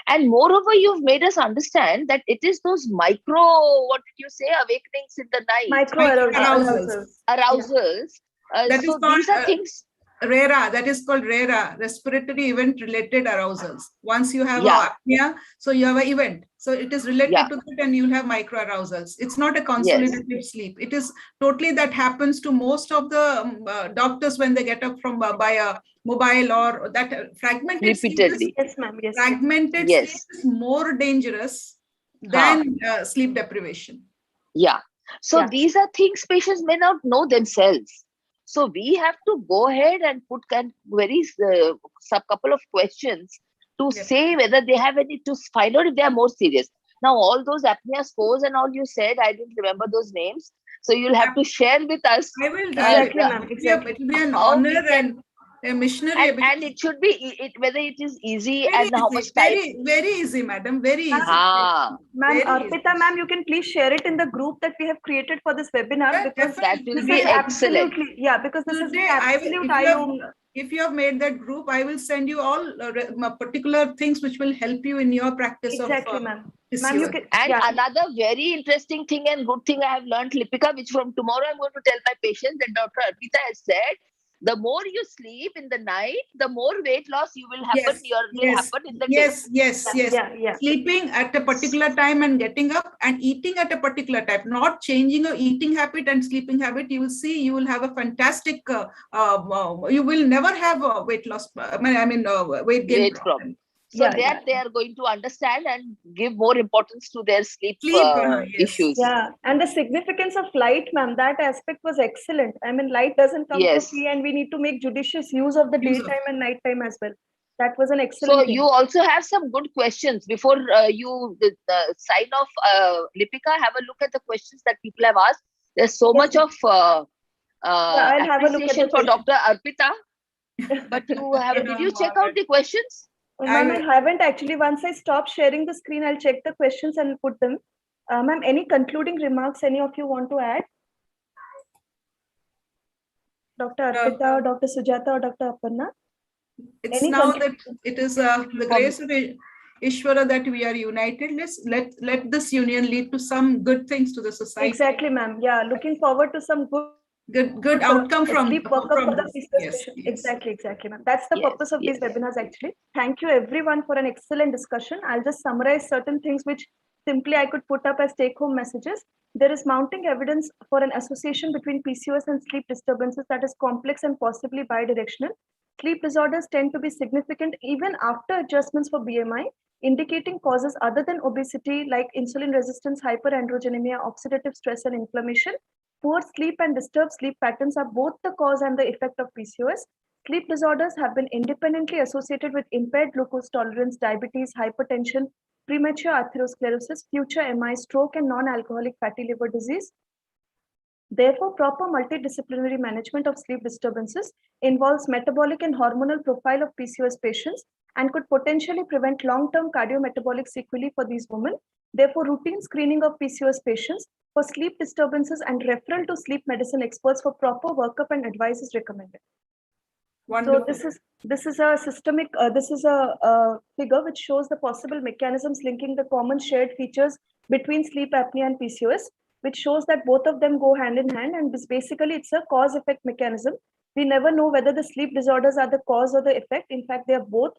And moreover, you've made us understand that it is those micro, what did you say, awakenings in the night, micro arousals. arousals. That So is called, these are things. RERA, that is called RERA, respiratory event related arousals. Once you have apnea, so you have an event. So it is related to that, and you'll have micro arousals. It's not a consolidated sleep. It is totally that happens to most of the doctors when they get up from by a mobile or that fragmented Repeatedly. sleep. Yes, ma'am. Yes. Fragmented sleep is more dangerous than sleep deprivation. Yeah. So these are things patients may not know themselves. So we have to go ahead and put very couple of questions to say whether they have any, to find out if they are more serious. Now, all those apnea scores and all you said, I didn't remember those names. So you'll have to share with us. I will. Exactly, ma'am. Exactly. It will be an honor and a missionary. And it should be whether it is easy very and how much time. Very easy, madam. Very easy. Ma'am, Arpita, ma'am, you can please share it in the group that we have created for this webinar, because that will this be is excellent. Absolutely, because this is absolute if you have made that group, I will send you all particular things which will help you in your practice. Exactly, ma'am. Ma'am, you can, and another very interesting thing and good thing I have learned, Lipika, which from tomorrow I'm going to tell my patients, that Dr. Arpita has said, the more you sleep in the night, the more weight loss you will happen. Happen in the day. Yes. Sleeping at a particular time and getting up and eating at a particular time, not changing your eating habit and sleeping habit. You will see, you will have a fantastic. You will never have a weight loss. Weight gain problem. So they are going to understand and give more importance to their sleep issues. Yeah, and the significance of light, ma'am, that aspect was excellent. I mean, light doesn't come for free, and we need to make judicious use of the daytime and nighttime as well. That was an excellent thing. You also have some good questions. Before you sign off, Lipika, have a look at the questions that people have asked. There's so much of appreciation for Dr. Arpita. But did you check out the questions? Ma'am, I haven't actually. Once I stop sharing the screen, I'll check the questions and put them. Ma'am, any concluding remarks any of you want to add? Dr. Arpita, Dr. Sujata, or Dr. Aparna? It's now that it is the grace of Ishvara that we are united. Let this union lead to some good things to the society. Exactly, ma'am. Yeah, looking forward to some good outcome from this. Yes. Exactly, ma'am. That's the purpose of these webinars, actually. Thank you, everyone, for an excellent discussion. I'll just summarize certain things which simply I could put up as take-home messages. There is mounting evidence for an association between PCOS and sleep disturbances that is complex and possibly bidirectional. Sleep disorders tend to be significant even after adjustments for BMI, indicating causes other than obesity like insulin resistance, hyperandrogenemia, oxidative stress, and inflammation. Poor sleep and disturbed sleep patterns are both the cause and the effect of PCOS. Sleep disorders have been independently associated with impaired glucose tolerance, diabetes, hypertension, premature atherosclerosis, future MI, stroke, and non-alcoholic fatty liver disease. Therefore, proper multidisciplinary management of sleep disturbances involves metabolic and hormonal profile of PCOS patients and could potentially prevent long-term cardiometabolic sequelae for these women. Therefore, routine screening of PCOS patients for sleep disturbances and referral to sleep medicine experts for proper workup and advice is recommended. Wonderful. So this is a systemic, this is a figure which shows the possible mechanisms linking the common shared features between sleep apnea and PCOS, which shows that both of them go hand in hand, and this basically it's a cause-effect mechanism. We never know whether the sleep disorders are the cause or the effect. In fact, they are both.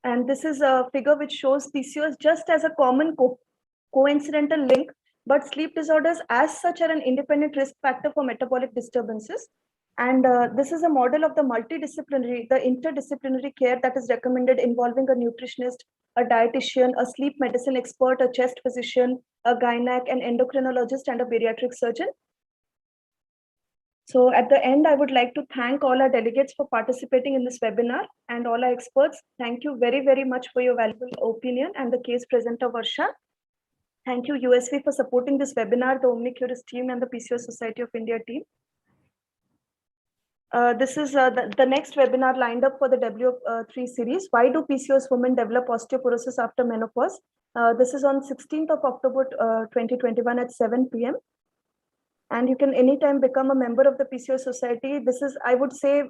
And this is a figure which shows PCOS just as a common coincidental link, but sleep disorders as such are an independent risk factor for metabolic disturbances. And this is a model of the multidisciplinary, the interdisciplinary care that is recommended, involving a nutritionist, a dietitian, a sleep medicine expert, a chest physician, a gynec, an endocrinologist, and a bariatric surgeon. So at the end, I would like to thank all our delegates for participating in this webinar and all our experts. Thank you very, very much for your valuable opinion and the case presenter, Barsha. Thank you, USV, for supporting this webinar, the Omnicurus team and the PCOS Society of India team. This is the next webinar lined up for the W3 series. Why do PCOS women develop osteoporosis after menopause? This is on 16th of October 2021 at 7 p.m. And you can anytime become a member of the PCOS Society. This is, I would say,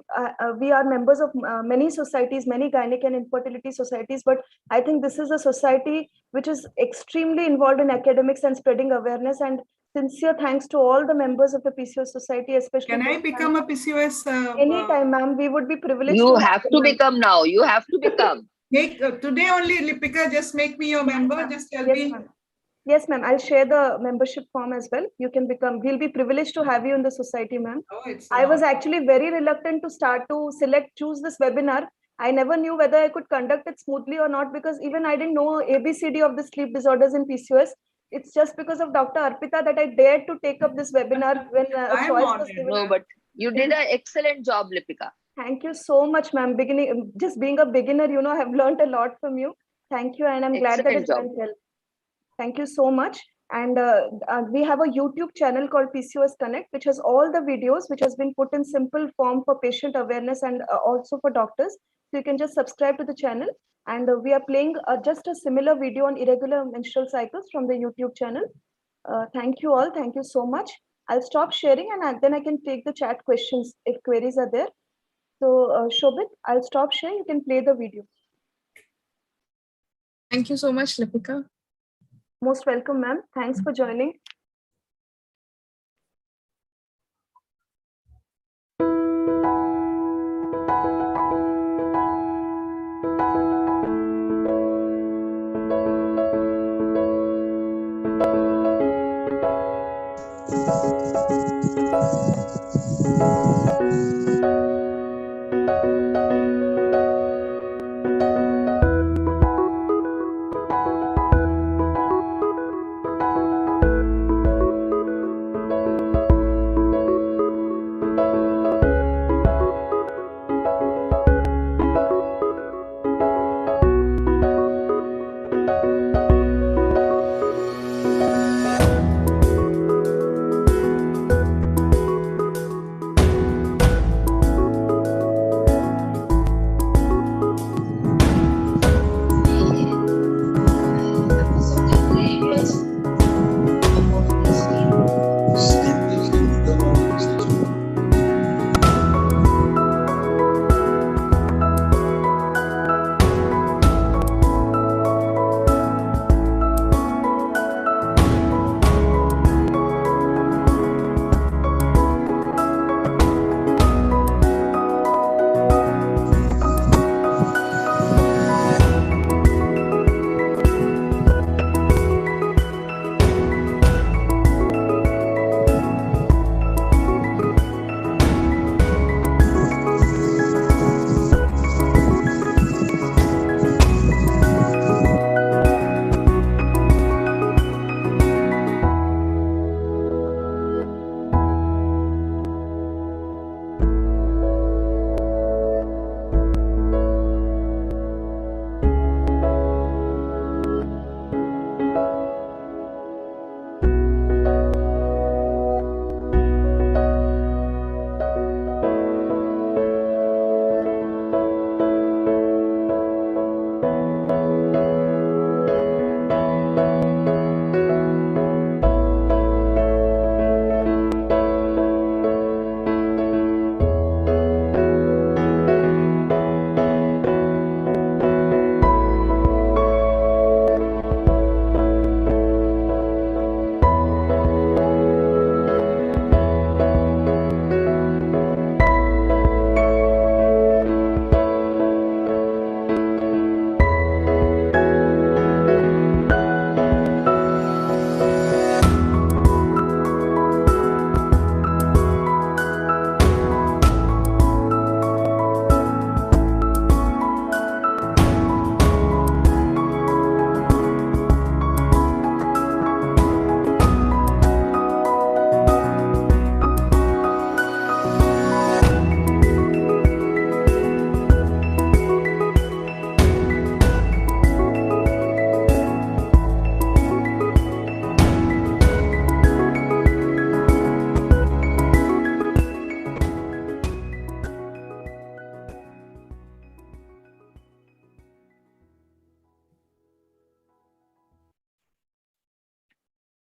we are members of many societies, many gynec and infertility societies, but I think this is a society which is extremely involved in academics and spreading awareness. And sincere thanks to all the members of the PCOS Society, especially. Can I become a PCOS? Anytime, ma'am. We would be privileged. You have to become now. You have to become. Today only, Lipika, just make me your member. Just tell me. Yes, ma'am. I'll share the membership form as well. You can become. We'll be privileged to have you in the society, ma'am. Oh, I was actually very reluctant to choose this webinar. I never knew whether I could conduct it smoothly or not, because even I didn't know ABCD of the sleep disorders in PCOS. It's just because of Dr. Arpita that I dared to take up this webinar when a choice was given. No, but you did an excellent job, Lipika. Thank you so much, ma'am. Just being a beginner, I've learned a lot from you. Thank you, and I'm glad that it went well. Thank you so much. And we have a YouTube channel called PCOS Connect, which has all the videos, which has been put in simple form for patient awareness and also for doctors. So you can just subscribe to the channel. And we are playing just a similar video on irregular menstrual cycles from the YouTube channel. Thank you all. Thank you so much. I'll stop sharing and then I can take the chat questions if queries are there. So Shobit, I'll stop sharing. You can play the video. Thank you so much, Lipika. Most welcome, ma'am. Thanks for joining.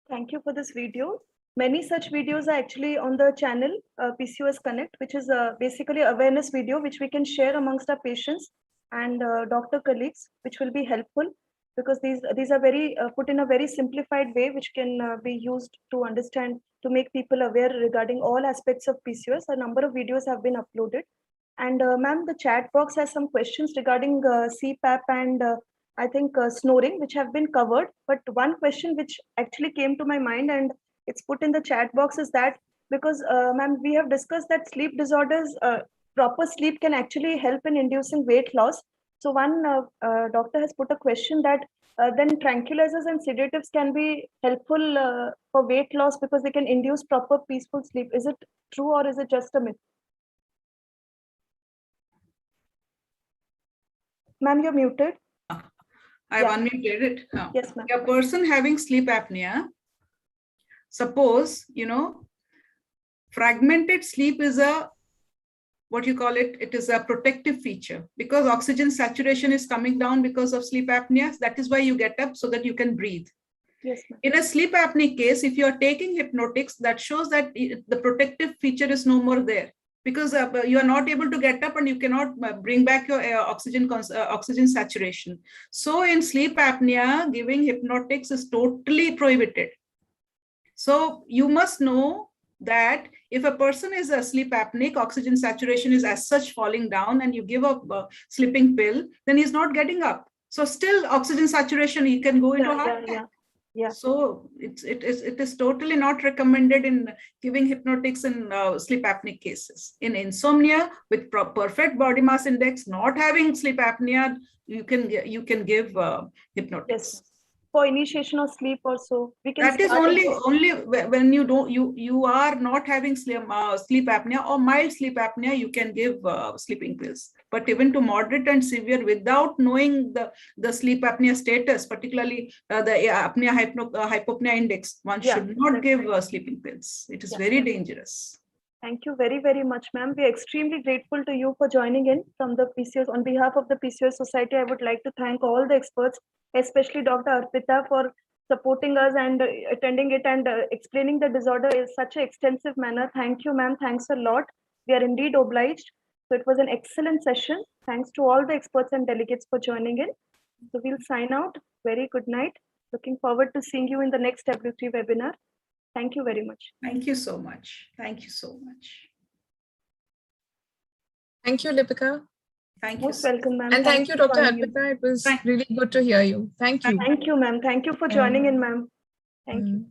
Thank you for this video. Many such videos are actually on the channel PCOS Connect, which is basically awareness video, which we can share amongst our patients and doctor colleagues, which will be helpful because these are very put in a very simplified way, which can be used to understand, to make people aware regarding all aspects of PCOS. A number of videos have been uploaded. And ma'am, the chat box has some questions regarding CPAP and I think snoring, which have been covered. But one question which actually came to my mind and it's put in the chat box is that because, ma'am, we have discussed that sleep disorders, proper sleep can actually help in inducing weight loss. So one doctor has put a question that then tranquilizers and sedatives can be helpful for weight loss because they can induce proper peaceful sleep. Is it true or is it just a myth? Ma'am, you're muted. I've unmuted it. Yes, ma'am. A person having sleep apnea, suppose, fragmented sleep is what you call it, it is a protective feature because oxygen saturation is coming down because of sleep apnea. That is why you get up so that you can breathe. Yes, ma'am. In a sleep apnea case, if you are taking hypnotics, that shows that the protective feature is no more there because you are not able to get up and you cannot bring back your oxygen saturation. So in sleep apnea, giving hypnotics is totally prohibited. So you must know that if a person is a sleep apneic, oxygen saturation is as such falling down and you give a sleeping pill, then he's not getting up. So still oxygen saturation, he can go into heart attack. Yeah. So it is totally not recommended in giving hypnotics in sleep apneic cases. In insomnia with perfect body mass index, not having sleep apnea, you can give hypnotics. Yes. For initiation of sleep also, we can. That is only when you are not having sleep apnea or mild sleep apnea, you can give sleeping pills. But even to moderate and severe, without knowing the sleep apnea status, particularly the apnea hypopnea index, one should not give sleeping pills. It is very dangerous. Thank you very, very much, ma'am. We are extremely grateful to you for joining in from the PCOS. On behalf of the PCOS Society, I would like to thank all the experts, especially Dr. Arpita, for supporting us and attending it and explaining the disorder in such an extensive manner. Thank you, ma'am. Thanks a lot. We are indeed obliged. So it was an excellent session. Thanks to all the experts and delegates for joining in. So we'll sign out. Very good night. Looking forward to seeing you in the next W3 webinar. Thank you very much. Thank you so much. Thank you so much. Thank you, Lipika. Thank you. Most welcome, ma'am. And thank you, Dr. Arpita. It was really good to hear you. Thank you. Thank you, ma'am. Thank you for joining in, ma'am. Thank you.